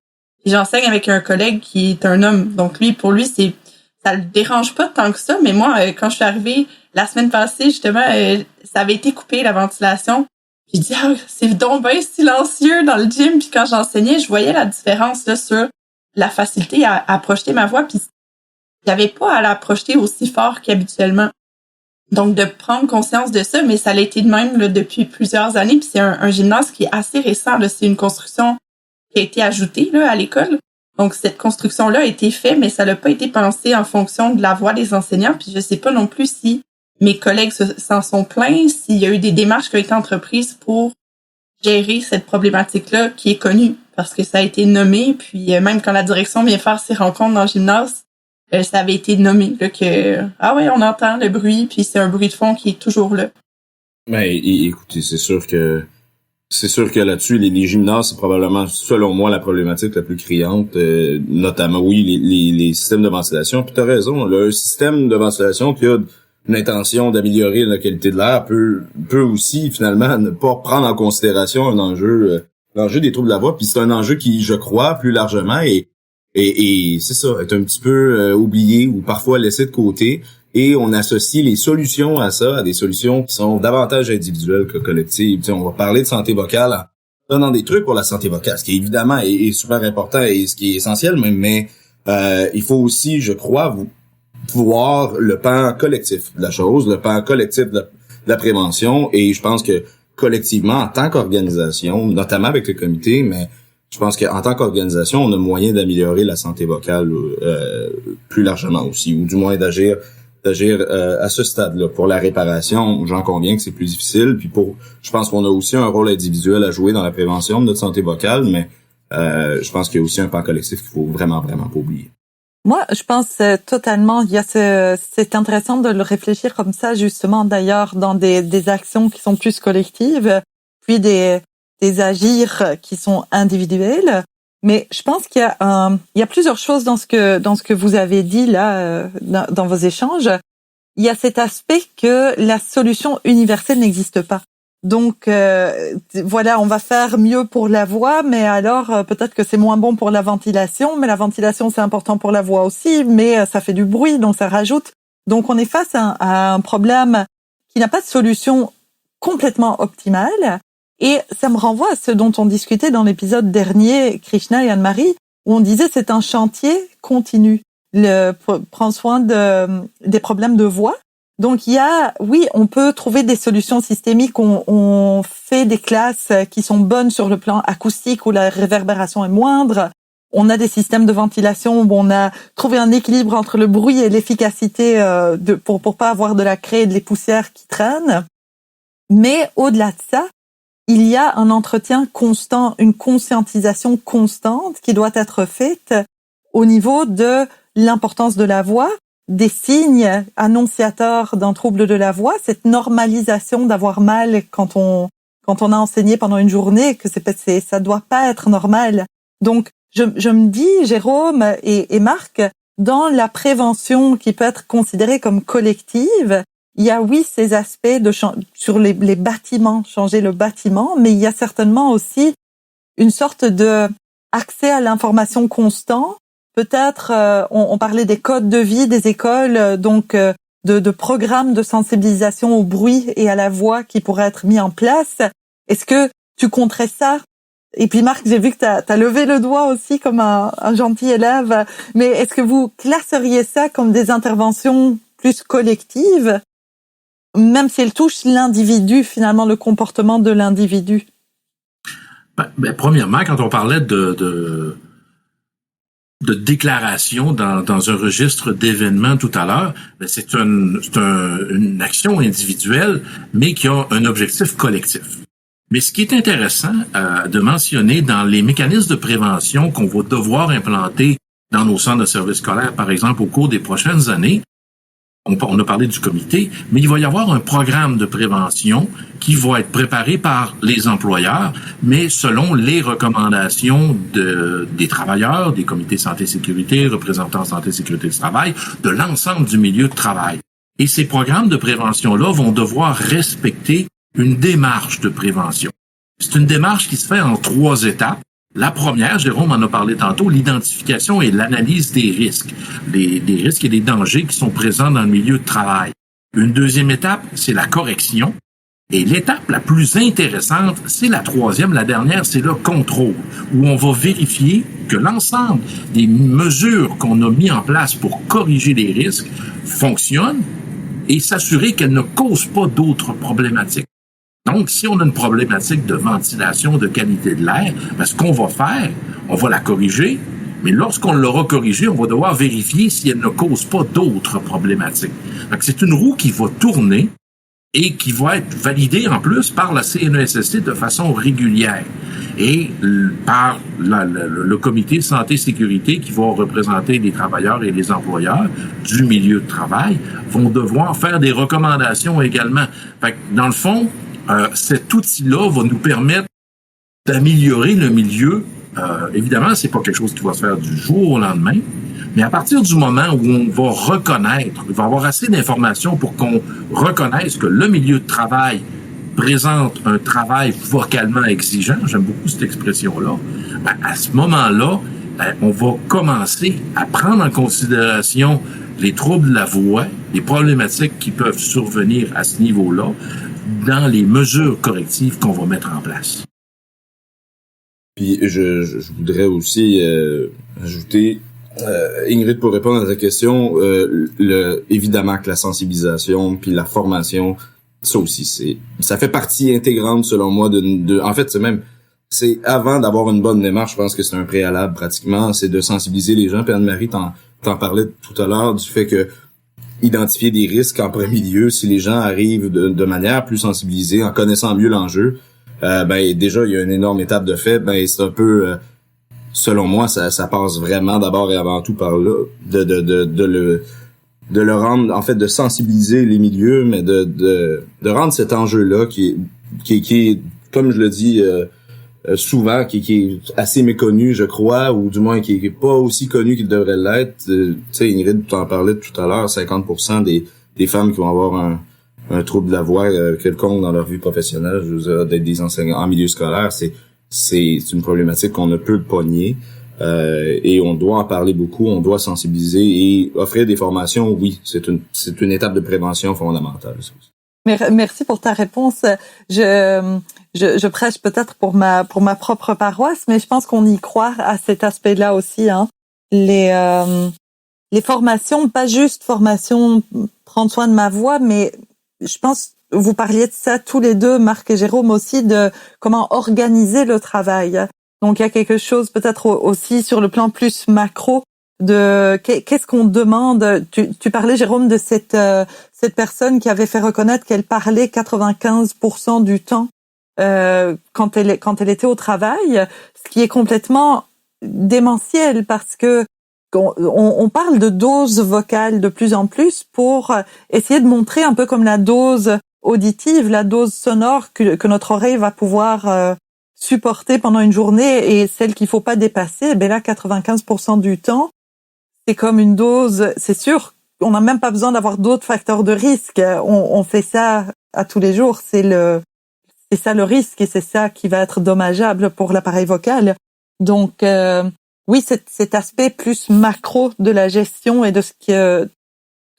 Puis j'enseigne avec un collègue qui est un homme. Donc pour lui, ça le dérange pas tant que ça. Mais moi, quand je suis arrivée la semaine passée, justement, ça avait été coupé, la ventilation. J'ai dit, c'est donc bien silencieux dans le gym. Puis quand j'enseignais, je voyais la différence là sur la facilité à projeter ma voix. Puis j'avais pas à la projeter aussi fort qu'habituellement. Donc, de prendre conscience de ça, mais ça l'a été de même là, depuis plusieurs années. Puis c'est un gymnase qui est assez récent. Là. C'est une construction qui a été ajoutée là, à l'école. Donc, cette construction-là a été faite, mais ça n'a pas été pensé en fonction de la voix des enseignants. Puis je sais pas non plus si mes collègues s'en sont plaints, s'il y a eu des démarches qui ont été entreprises pour gérer cette problématique-là qui est connue. Parce que ça a été nommé. Puis même quand la direction vient faire ses rencontres dans le gymnase, ça avait été nommé là, que on entend le bruit, puis c'est un bruit de fond qui est toujours là. Mais écoutez, c'est sûr que là-dessus, les gymnases, c'est probablement, selon moi, la problématique la plus criante, notamment, oui, les systèmes de ventilation. Puis t'as raison, là, un système de ventilation qui a une intention d'améliorer la qualité de l'air peut aussi, finalement, ne pas prendre en considération l'enjeu des troubles de la voix. Puis c'est un enjeu qui, je crois, plus largement, et c'est ça, est un petit peu oublié ou parfois laissé de côté. Et on associe les solutions à ça, à des solutions qui sont davantage individuelles que collectives. T'sais, on va parler de santé vocale en donnant des trucs pour la santé vocale, ce qui évidemment est super important et ce qui est essentiel, mais il faut aussi, je crois, voir le pan collectif de la chose, le pan collectif de la prévention. Et je pense que collectivement, en tant qu'organisation, notamment avec le comité, mais je pense qu'en tant qu'organisation, on a moyen d'améliorer la santé vocale plus largement aussi, ou du moins d'agir à ce stade-là. Pour la réparation, j'en conviens que c'est plus difficile. Puis je pense qu'on a aussi un rôle individuel à jouer dans la prévention de notre santé vocale, mais je pense qu'il y a aussi un pan collectif qu'il faut vraiment, vraiment pas oublier. Moi, je pense totalement, c'est intéressant de le réfléchir comme ça, justement, d'ailleurs, dans des actions qui sont plus collectives, puis des agirs qui sont individuels. Mais je pense qu'il y a plusieurs choses dans ce que vous avez dit là, dans vos échanges. Il y a cet aspect que la solution universelle n'existe pas. Donc, voilà, on va faire mieux pour la voix, mais alors peut-être que c'est moins bon pour la ventilation. Mais la ventilation, c'est important pour la voix aussi, mais ça fait du bruit, donc ça rajoute. Donc, on est face à un problème qui n'a pas de solution complètement optimale. Et ça me renvoie à ce dont on discutait dans l'épisode dernier, Krishna et Anne-Marie, où on disait c'est un chantier continu. Prendre soin des problèmes de voix. Donc oui, on peut trouver des solutions systémiques. On fait des classes qui sont bonnes sur le plan acoustique où la réverbération est moindre. On a des systèmes de ventilation où on a trouvé un équilibre entre le bruit et l'efficacité pour pas avoir de la craie et de les poussières qui traînent. Mais au-delà de ça, il y a un entretien constant, une conscientisation constante qui doit être faite au niveau de l'importance de la voix, des signes annonciateurs d'un trouble de la voix, cette normalisation d'avoir mal quand on a enseigné pendant une journée, que ça doit pas être normal. Donc, je me dis, Jérôme et Marc, dans la prévention qui peut être considérée comme collective, il y a oui ces aspects sur les bâtiments, changer le bâtiment, mais il y a certainement aussi une sorte de accès à l'information constant. Peut-être, on parlait des codes de vie des écoles, donc de programmes de sensibilisation au bruit et à la voix qui pourraient être mis en place. Est-ce que tu compterais ça? Et puis Marc, j'ai vu que t'as levé le doigt aussi comme un gentil élève, mais est-ce que vous classeriez ça comme des interventions plus collectives, même si elles touchent l'individu, finalement, le comportement de l'individu? Premièrement, quand on parlait de déclaration dans un registre d'événements tout à l'heure, c'est une action individuelle, mais qui a un objectif collectif. Mais ce qui est intéressant de mentionner dans les mécanismes de prévention qu'on va devoir implanter dans nos centres de services scolaires, par exemple, au cours des prochaines années, on a parlé du comité, mais il va y avoir un programme de prévention qui va être préparé par les employeurs, mais selon les recommandations des travailleurs, des comités santé-sécurité, représentants santé-sécurité du travail, de l'ensemble du milieu de travail. Et ces programmes de prévention-là vont devoir respecter une démarche de prévention. C'est une démarche qui se fait en 3 étapes. La première, Jérôme en a parlé tantôt, l'identification et l'analyse des risques, des risques et des dangers qui sont présents dans le milieu de travail. Une deuxième étape, c'est la correction. Et l'étape la plus intéressante, c'est la troisième, la dernière, c'est le contrôle, où on va vérifier que l'ensemble des mesures qu'on a mis en place pour corriger les risques fonctionnent et s'assurer qu'elles ne causent pas d'autres problématiques. Donc, si on a une problématique de ventilation, de qualité de l'air, ce qu'on va faire, on va la corriger, mais lorsqu'on l'aura corrigée, on va devoir vérifier si elle ne cause pas d'autres problématiques. Donc, c'est une roue qui va tourner et qui va être validée en plus par la CNESST de façon régulière et par le comité santé-sécurité qui va représenter les travailleurs et les employeurs du milieu de travail vont devoir faire des recommandations également. Fait que, dans le fond, cet outil-là va nous permettre d'améliorer le milieu. Évidemment, c'est pas quelque chose qui va se faire du jour au lendemain, mais à partir du moment où on va reconnaître, il va y avoir assez d'informations pour qu'on reconnaisse que le milieu de travail présente un travail vocalement exigeant, j'aime beaucoup cette expression-là, à ce moment-là, on va commencer à prendre en considération les troubles de la voix, les problématiques qui peuvent survenir à ce niveau-là, dans les mesures correctives qu'on va mettre en place. Puis je voudrais aussi ajouter, Ingrid, pour répondre à ta question, évidemment que la sensibilisation puis la formation, ça aussi, ça fait partie intégrante selon moi en fait, c'est avant d'avoir une bonne démarche, je pense que c'est un préalable pratiquement, c'est de sensibiliser les gens. Puis Anne-Marie t'en parlait tout à l'heure du fait que identifier des risques en premier lieu, si les gens arrivent de manière plus sensibilisée, en connaissant mieux l'enjeu, déjà il y a une énorme étape de fait, c'est un peu selon moi ça passe vraiment d'abord et avant tout par là de le rendre, en fait, de sensibiliser les milieux, mais de rendre cet enjeu-là qui est comme je le dis souvent, qui est assez méconnu, je crois, ou du moins qui est pas aussi connu qu'il devrait l'être. Tu sais, Ingrid, tu en parlais tout à l'heure, 50% des femmes qui vont avoir un trouble de la voix quelconque dans leur vie professionnelle, je veux dire, d'être des enseignants en milieu scolaire, c'est une problématique qu'on ne peut pas nier. Et on doit en parler beaucoup, on doit sensibiliser et offrir des formations, oui, c'est une étape de prévention fondamentale. Merci pour ta réponse. Je prêche peut-être pour ma propre paroisse, mais je pense qu'on y croit à cet aspect-là aussi, hein. Les formations, pas juste formation prendre soin de ma voix, mais je pense vous parliez de ça tous les deux, Marc et Jérôme aussi, de comment organiser le travail. Donc il y a quelque chose peut-être aussi sur le plan plus macro de qu'est-ce qu'on demande. Tu parlais, Jérôme, de cette personne qui avait fait reconnaître qu'elle parlait 95% du temps quand elle était au travail, ce qui est complètement démentiel parce que on parle de dose vocale de plus en plus pour essayer de montrer un peu comme la dose auditive, la dose sonore que notre oreille va pouvoir supporter pendant une journée et celle qu'il faut pas dépasser. Ben là, 95% du temps, c'est comme une dose, c'est sûr, on n'a même pas besoin d'avoir d'autres facteurs de risque. On fait ça à tous les jours, c'est ça le risque et c'est ça qui va être dommageable pour l'appareil vocal. Donc oui, cet aspect plus macro de la gestion et de ce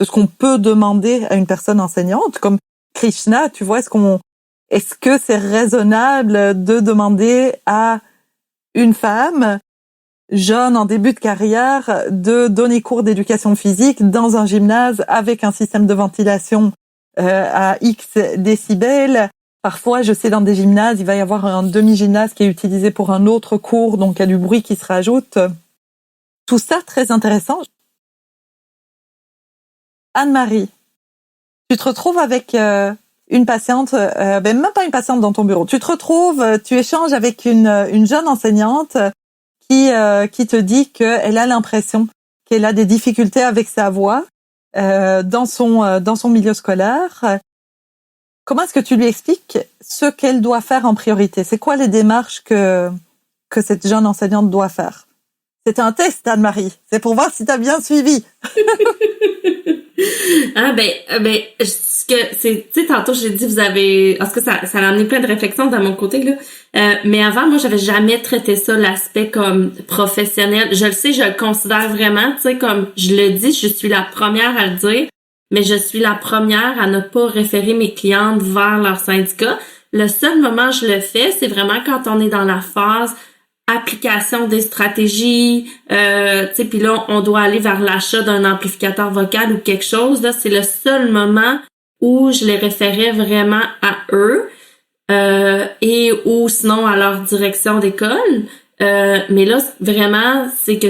qu'on peut demander à une personne enseignante, comme Krishna, tu vois, est-ce que c'est raisonnable de demander à une femme jeune en début de carrière de donner cours d'éducation physique dans un gymnase avec un système de ventilation à X décibels? Parfois, je sais, dans des gymnases, il va y avoir un demi-gymnase qui est utilisé pour un autre cours, donc il y a du bruit qui se rajoute. Tout ça, très intéressant. Anne-Marie, tu te retrouves avec une patiente, même pas une patiente dans ton bureau. Tu échanges avec une jeune enseignante qui te dit qu'elle a l'impression qu'elle a des difficultés avec sa voix dans son milieu scolaire. Comment est-ce que tu lui expliques ce qu'elle doit faire en priorité? C'est quoi les démarches que cette jeune enseignante doit faire? C'est un test, Anne-Marie. C'est pour voir si tu as bien suivi. Ce que c'est, tu sais, tantôt j'ai dit parce que ça a amené plein de réflexions de mon côté là. Mais avant, moi, j'avais jamais traité ça l'aspect comme professionnel. Je le sais, je le considère vraiment, tu sais, comme je le dis, je suis la première à le dire. Mais je suis la première à ne pas référer mes clientes vers leur syndicat. Le seul moment où je le fais, c'est vraiment quand on est dans la phase application des stratégies, tu sais, puis là, on doit aller vers l'achat d'un amplificateur vocal ou quelque chose. Là, c'est le seul moment où je les référais vraiment à eux et ou sinon à leur direction d'école. Mais là, vraiment, c'est que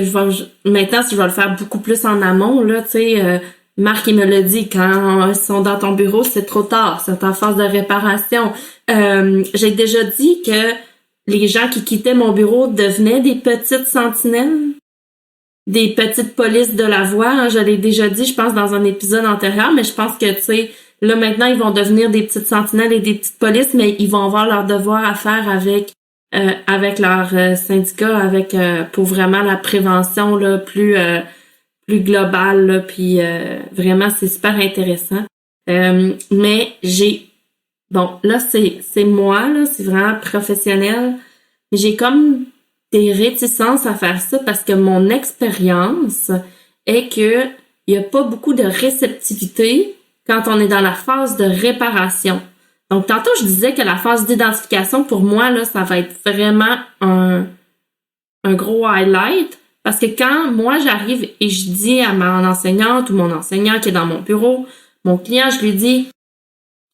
maintenant, si je vais le faire beaucoup plus en amont, là, tu sais... Marc, il me l'a dit, quand ils sont dans ton bureau, c'est trop tard, c'est en phase de réparation. J'ai déjà dit que les gens qui quittaient mon bureau devenaient des petites sentinelles, des petites polices de la voix. Hein. Je l'ai déjà dit, je pense, dans un épisode antérieur, mais je pense que, tu sais, là, maintenant, ils vont devenir des petites sentinelles et des petites polices, mais ils vont avoir leur devoir à faire avec leur syndicat, pour vraiment la prévention là, plus global là, puis vraiment c'est super intéressant. Mais là c'est moi là, c'est vraiment professionnel. Mais j'ai comme des réticences à faire ça parce que mon expérience est que il y a pas beaucoup de réceptivité quand on est dans la phase de réparation. Donc tantôt je disais que la phase d'identification pour moi là, ça va être vraiment un gros highlight. Parce que quand moi j'arrive et je dis à mon enseignante ou mon enseignant qui est dans mon bureau, mon client, je lui dis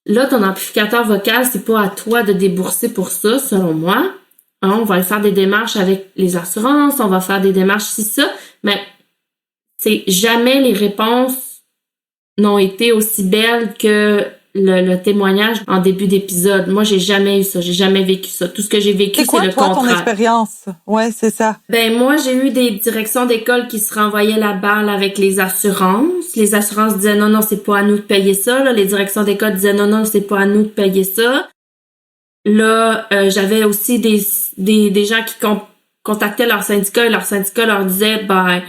là, ton amplificateur vocal, c'est pas à toi de débourser pour ça, selon moi. Hein, on va faire des démarches avec les assurances, on va faire des démarches ça, mais c'est jamais les réponses n'ont été aussi belles que le témoignage en début d'épisode. Moi, j'ai jamais eu ça, j'ai jamais vécu ça. Tout ce que j'ai vécu, c'est le contraire. C'est quoi, toi, ton expérience? Ouais, c'est ça. Ben, moi, j'ai eu des directions d'école qui se renvoyaient la balle avec les assurances. Les assurances disaient non, c'est pas à nous de payer ça. Là, les directions d'école disaient non, c'est pas à nous de payer ça. Là, j'avais aussi des gens qui contactaient leur syndicat et leur syndicat leur disait ben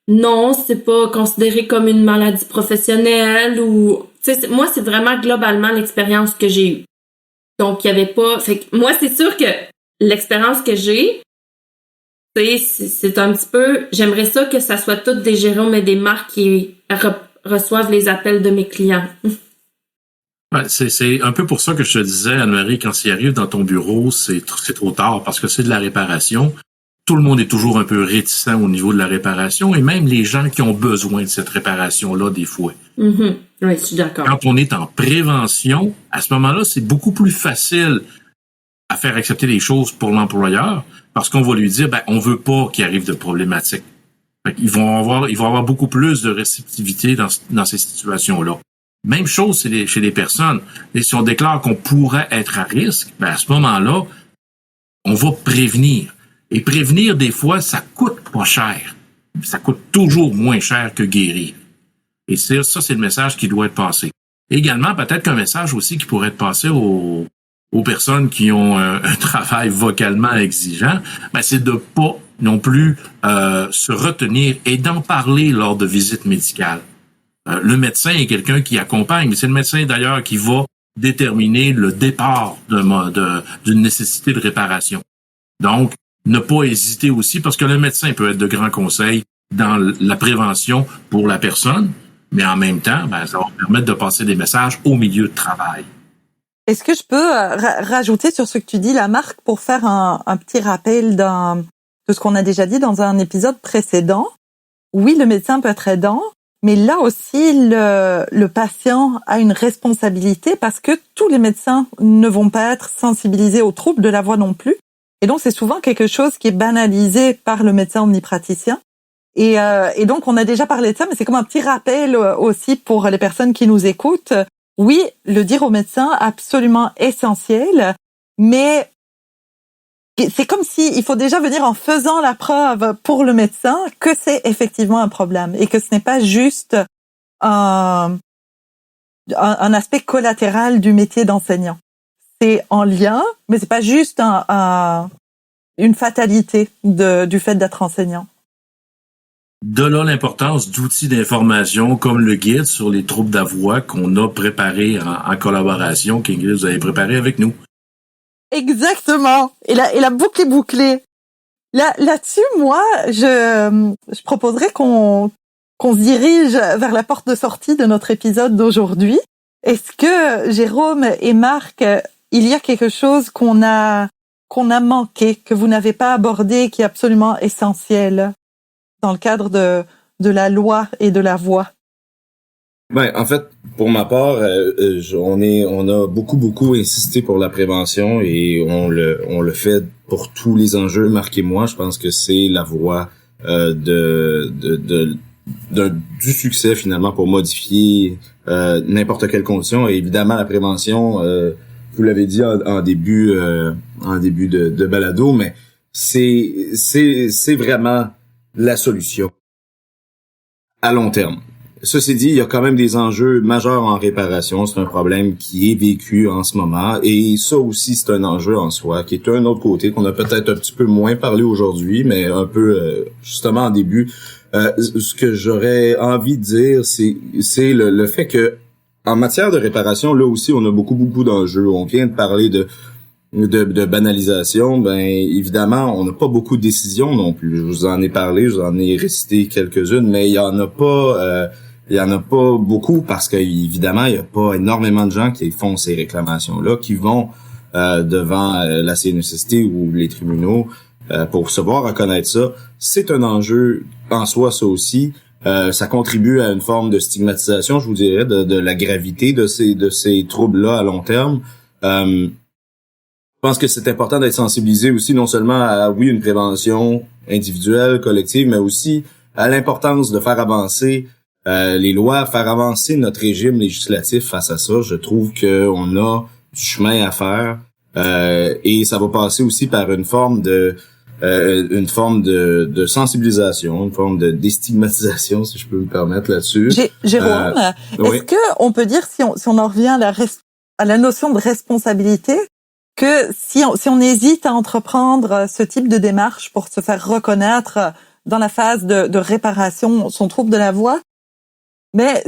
non, c'est pas considéré comme une maladie professionnelle ou moi, c'est vraiment globalement l'expérience que j'ai eue. Donc, il y avait pas... Fait que moi, c'est sûr que l'expérience que j'ai, c'est un petit peu... J'aimerais ça que ça soit toutes des Jérôme et des Marc qui reçoivent les appels de mes clients. Ouais, c'est un peu pour ça que je te disais, Anne-Marie, quand il arrive dans ton bureau, c'est trop tard parce que c'est de la réparation. Tout le monde est toujours un peu réticent au niveau de la réparation et même les gens qui ont besoin de cette réparation-là, des fois. Mm-hmm. Oui, je suis d'accord. Quand on est en prévention, à ce moment-là, c'est beaucoup plus facile à faire accepter les choses pour l'employeur parce qu'on va lui dire, on veut pas qu'il arrive de problématiques. Ils vont avoir beaucoup plus de réceptivité dans ces situations-là. Même chose chez les personnes. Et si on déclare qu'on pourrait être à risque, à ce moment-là, on va prévenir. Et prévenir, des fois, ça coûte pas cher. Ça coûte toujours moins cher que guérir. Et ça, c'est le message qui doit être passé. Également, peut-être qu'un message aussi qui pourrait être passé aux personnes qui ont un travail vocalement exigeant, c'est de pas non plus se retenir et d'en parler lors de visites médicales. Le médecin est quelqu'un qui accompagne, mais c'est le médecin d'ailleurs qui va déterminer le départ d'une nécessité de réparation. Donc, ne pas hésiter aussi, parce que le médecin peut être de grands conseils dans la prévention pour la personne, mais en même temps, ça va permettre de passer des messages au milieu de travail. Est-ce que je peux rajouter sur ce que tu dis, la Marc, pour faire un petit rappel de ce qu'on a déjà dit dans un épisode précédent? Oui, le médecin peut être aidant, mais là aussi, le patient a une responsabilité parce que tous les médecins ne vont pas être sensibilisés aux troubles de la voix non plus. Et donc, c'est souvent quelque chose qui est banalisé par le médecin omnipraticien. Et donc, on a déjà parlé de ça, mais c'est comme un petit rappel aussi pour les personnes qui nous écoutent. Oui, le dire au médecin, absolument essentiel, mais c'est comme si il faut déjà venir en faisant la preuve pour le médecin que c'est effectivement un problème et que ce n'est pas juste un aspect collatéral du métier d'enseignant. C'est en lien, mais c'est pas juste une fatalité du fait d'être enseignant. De là l'importance d'outils d'information comme le guide sur les troubles de la voix qu'on a préparé en collaboration, qu'Ingrid vous avez préparé avec nous. Exactement. Et la boucle est bouclée. Là-dessus, moi, je proposerais qu'on se dirige vers la porte de sortie de notre épisode d'aujourd'hui. Est-ce que Jérôme et Marc, il y a quelque chose qu'on a manqué, que vous n'avez pas abordé, qui est absolument essentiel dans le cadre de la loi et de la voix? En fait, pour ma part, on a beaucoup insisté pour la prévention et on le fait pour tous les enjeux. Marc et moi, je pense que c'est la voie du succès finalement pour modifier n'importe quelle condition. Et évidemment, la prévention, vous l'avez dit en début de balado, mais c'est vraiment la solution à long terme. Ceci dit, il y a quand même des enjeux majeurs en réparation. C'est un problème qui est vécu en ce moment. Et ça aussi, c'est un enjeu en soi, qui est un autre côté qu'on a peut-être un petit peu moins parlé aujourd'hui, mais un peu justement en début. Ce que j'aurais envie de dire, c'est le fait que en matière de réparation, là aussi, on a beaucoup d'enjeux. On vient de parler de banalisation, évidemment, on n'a pas beaucoup de décisions non plus. Je vous en ai parlé, je vous en ai récité quelques-unes, mais il y en a pas beaucoup parce qu'évidemment, il y a pas énormément de gens qui font ces réclamations-là, qui vont devant la CNESST ou les tribunaux pour se voir reconnaître ça. C'est un enjeu en soi, ça aussi. Ça contribue à une forme de stigmatisation, je vous dirais, de la gravité de ces troubles-là à long terme. Je pense que c'est important d'être sensibilisé aussi non seulement à, oui, une prévention individuelle, collective, mais aussi à l'importance de faire avancer les lois, faire avancer notre régime législatif face à ça. Je trouve qu'on a du chemin à faire et ça va passer aussi par une forme de sensibilisation, une forme de déstigmatisation, si je peux me permettre là-dessus. Jérôme, oui. Est-ce que on peut dire, si on en revient à la notion de responsabilité, que si on hésite à entreprendre ce type de démarche pour se faire reconnaître dans la phase de réparation son trouble de la voix, mais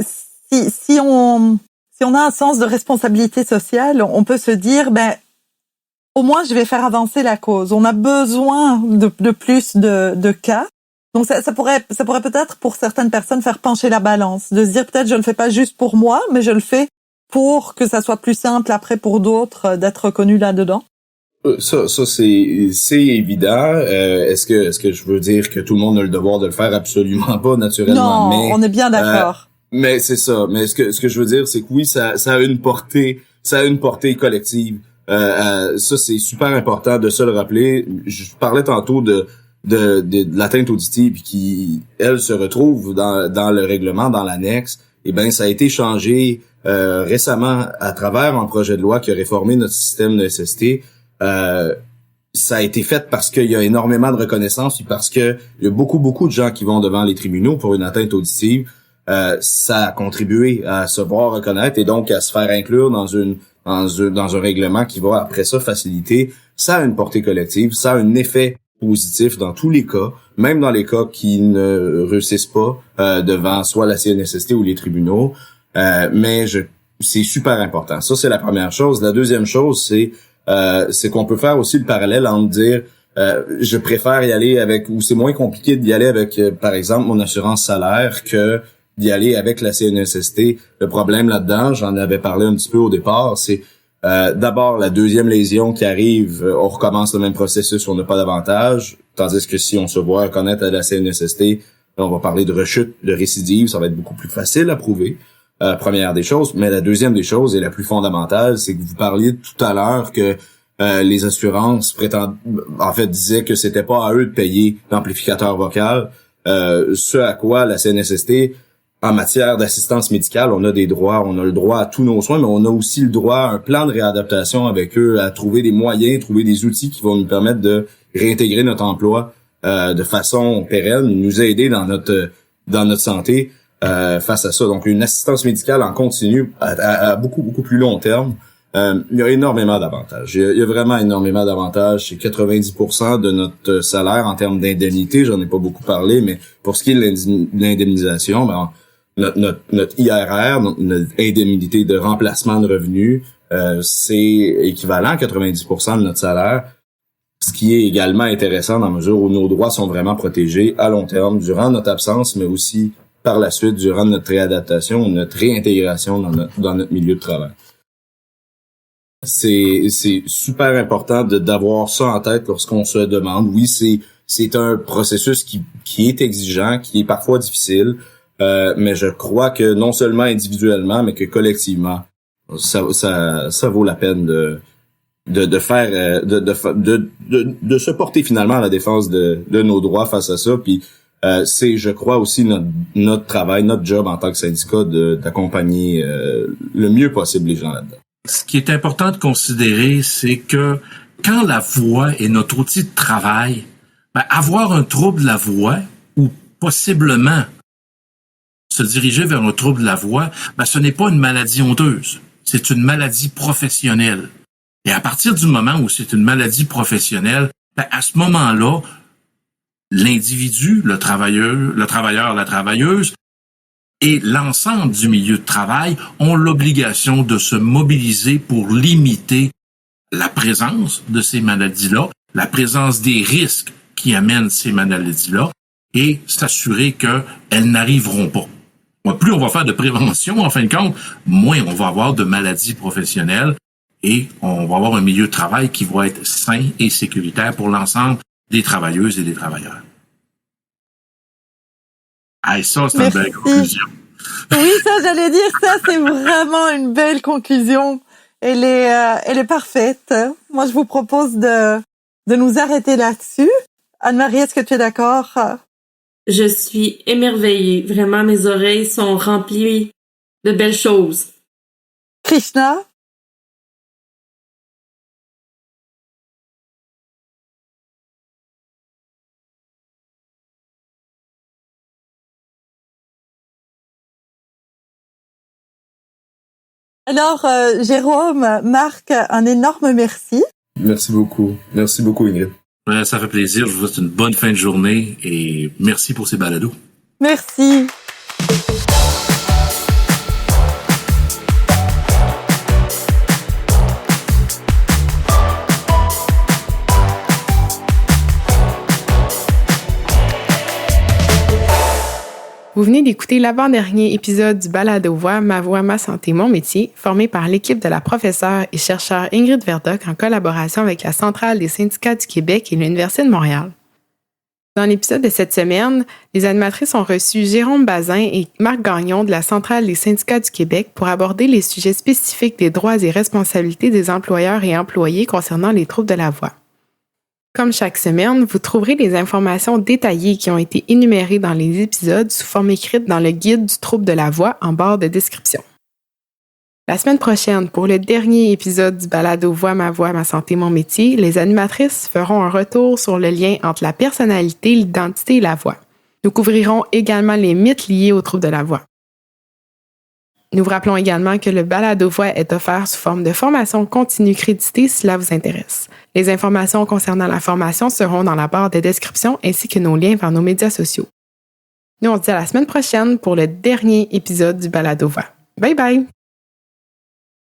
si on a un sens de responsabilité sociale, on peut se dire, au moins je vais faire avancer la cause. On a besoin de plus de cas. Donc ça pourrait peut-être pour certaines personnes faire pencher la balance, de se dire peut-être je le fais pas juste pour moi, mais je le fais pour que ça soit plus simple après pour d'autres d'être reconnus là-dedans? Ça c'est évident. Est-ce que je veux dire que tout le monde a le devoir de le faire? Absolument pas, naturellement. Non, on est bien d'accord. Mais c'est ça. Mais ce que je veux dire, c'est que oui, ça a une portée collective. Ça, c'est super important de se le rappeler. Je parlais tantôt de l'atteinte auditive qui, elle, se retrouve dans le règlement, dans l'annexe. Eh ben, ça a été changé récemment à travers un projet de loi qui a réformé notre système de SST. Ça a été fait parce qu'il y a énormément de reconnaissance et parce que il y a beaucoup de gens qui vont devant les tribunaux pour une atteinte auditive. Ça a contribué à se voir reconnaître et donc à se faire inclure dans un règlement qui va après ça faciliter. Ça a une portée collective, ça a un effet positif dans tous les cas, même dans les cas qui ne réussissent pas devant soit la CNSST ou les tribunaux. Mais c'est super important. Ça, c'est la première chose. La deuxième chose, c'est qu'on peut faire aussi le parallèle entre dire je préfère y aller avec, ou c'est moins compliqué d'y aller avec, par exemple, mon assurance salaire que d'y aller avec la CNSST. Le problème là-dedans, j'en avais parlé un petit peu au départ, c'est d'abord la deuxième lésion qui arrive, on recommence le même processus, on n'a pas d'avantage, tandis que si on se voit reconnaître à la CNSST, on va parler de rechute, de récidive, ça va être beaucoup plus facile à prouver. Première des choses, mais la deuxième des choses et la plus fondamentale, c'est que vous parliez tout à l'heure que les assurances disaient que c'était pas à eux de payer l'amplificateur vocal, ce à quoi la CNSST, en matière d'assistance médicale, on a des droits, on a le droit à tous nos soins, mais on a aussi le droit à un plan de réadaptation avec eux, à trouver des moyens, trouver des outils qui vont nous permettre de réintégrer notre emploi de façon pérenne, nous aider dans notre santé face à ça. Donc, une assistance médicale en continu à beaucoup plus long terme, il y a énormément d'avantages. Il y a vraiment énormément d'avantages. C'est 90% de notre salaire en termes d'indemnité. J'en ai pas beaucoup parlé, mais pour ce qui est de l'indemnisation, ben, notre IRR, notre indemnité de remplacement de revenus, c'est équivalent à 90% de notre salaire. Ce qui est également intéressant dans la mesure où nos droits sont vraiment protégés à long terme durant notre absence, mais aussi par la suite durant notre réadaptation, notre réintégration dans notre milieu de travail. C'est super important d'avoir ça en tête lorsqu'on se demande. Oui, c'est un processus qui est exigeant, qui est parfois difficile, mais je crois que non seulement individuellement, mais que collectivement, ça vaut la peine de faire de se porter finalement à la défense de nos droits face à ça. Puis c'est, je crois, aussi notre travail, notre job en tant que syndicat d'accompagner le mieux possible les gens là-dedans. Ce qui est important de considérer, c'est que quand la voix est notre outil de travail, avoir un trouble de la voix ou possiblement se diriger vers un trouble de la voix, ce n'est pas une maladie honteuse, c'est une maladie professionnelle. Et à partir du moment où c'est une maladie professionnelle, à ce moment-là, l'individu, le travailleur, la travailleuse, et l'ensemble du milieu de travail ont l'obligation de se mobiliser pour limiter la présence de ces maladies-là, la présence des risques qui amènent ces maladies-là et s'assurer qu'elles n'arriveront pas. Plus on va faire de prévention, en fin de compte, moins on va avoir de maladies professionnelles et on va avoir un milieu de travail qui va être sain et sécuritaire pour l'ensemble des travailleuses et des travailleurs. Ah, ça, c'est une belle conclusion. Oui, ça, j'allais dire, ça, c'est vraiment une belle conclusion. Elle est parfaite. Moi, je vous propose de nous arrêter là-dessus. Anne-Marie, est-ce que tu es d'accord? Je suis émerveillée. Vraiment, mes oreilles sont remplies de belles choses. Krishna? Alors, Jérôme, Marc, un énorme merci. Merci beaucoup. Merci beaucoup, Ingrid. Ça fait plaisir. Je vous souhaite une bonne fin de journée et merci pour ces balados. Merci. Vous venez d'écouter l'avant-dernier épisode du Balado Voix, Ma voix, ma santé, mon métier, formé par l'équipe de la professeure et chercheure Ingrid Verdoc en collaboration avec la Centrale des syndicats du Québec et l'Université de Montréal. Dans l'épisode de cette semaine, les animatrices ont reçu Jérôme Bazin et Marc Gagnon de la Centrale des syndicats du Québec pour aborder les sujets spécifiques des droits et responsabilités des employeurs et employés concernant les troubles de la voix. Comme chaque semaine, vous trouverez les informations détaillées qui ont été énumérées dans les épisodes sous forme écrite dans le guide du trouble de la voix en barre de description. La semaine prochaine, pour le dernier épisode du balado Voix, ma santé, mon métier, les animatrices feront un retour sur le lien entre la personnalité, l'identité et la voix. Nous couvrirons également les mythes liés aux troubles de la voix. Nous vous rappelons également que le balado Voix est offert sous forme de formation continue créditée si cela vous intéresse. Les informations concernant la formation seront dans la barre de description ainsi que nos liens vers nos médias sociaux. Nous, on se dit à la semaine prochaine pour le dernier épisode du balado Voix. Bye bye!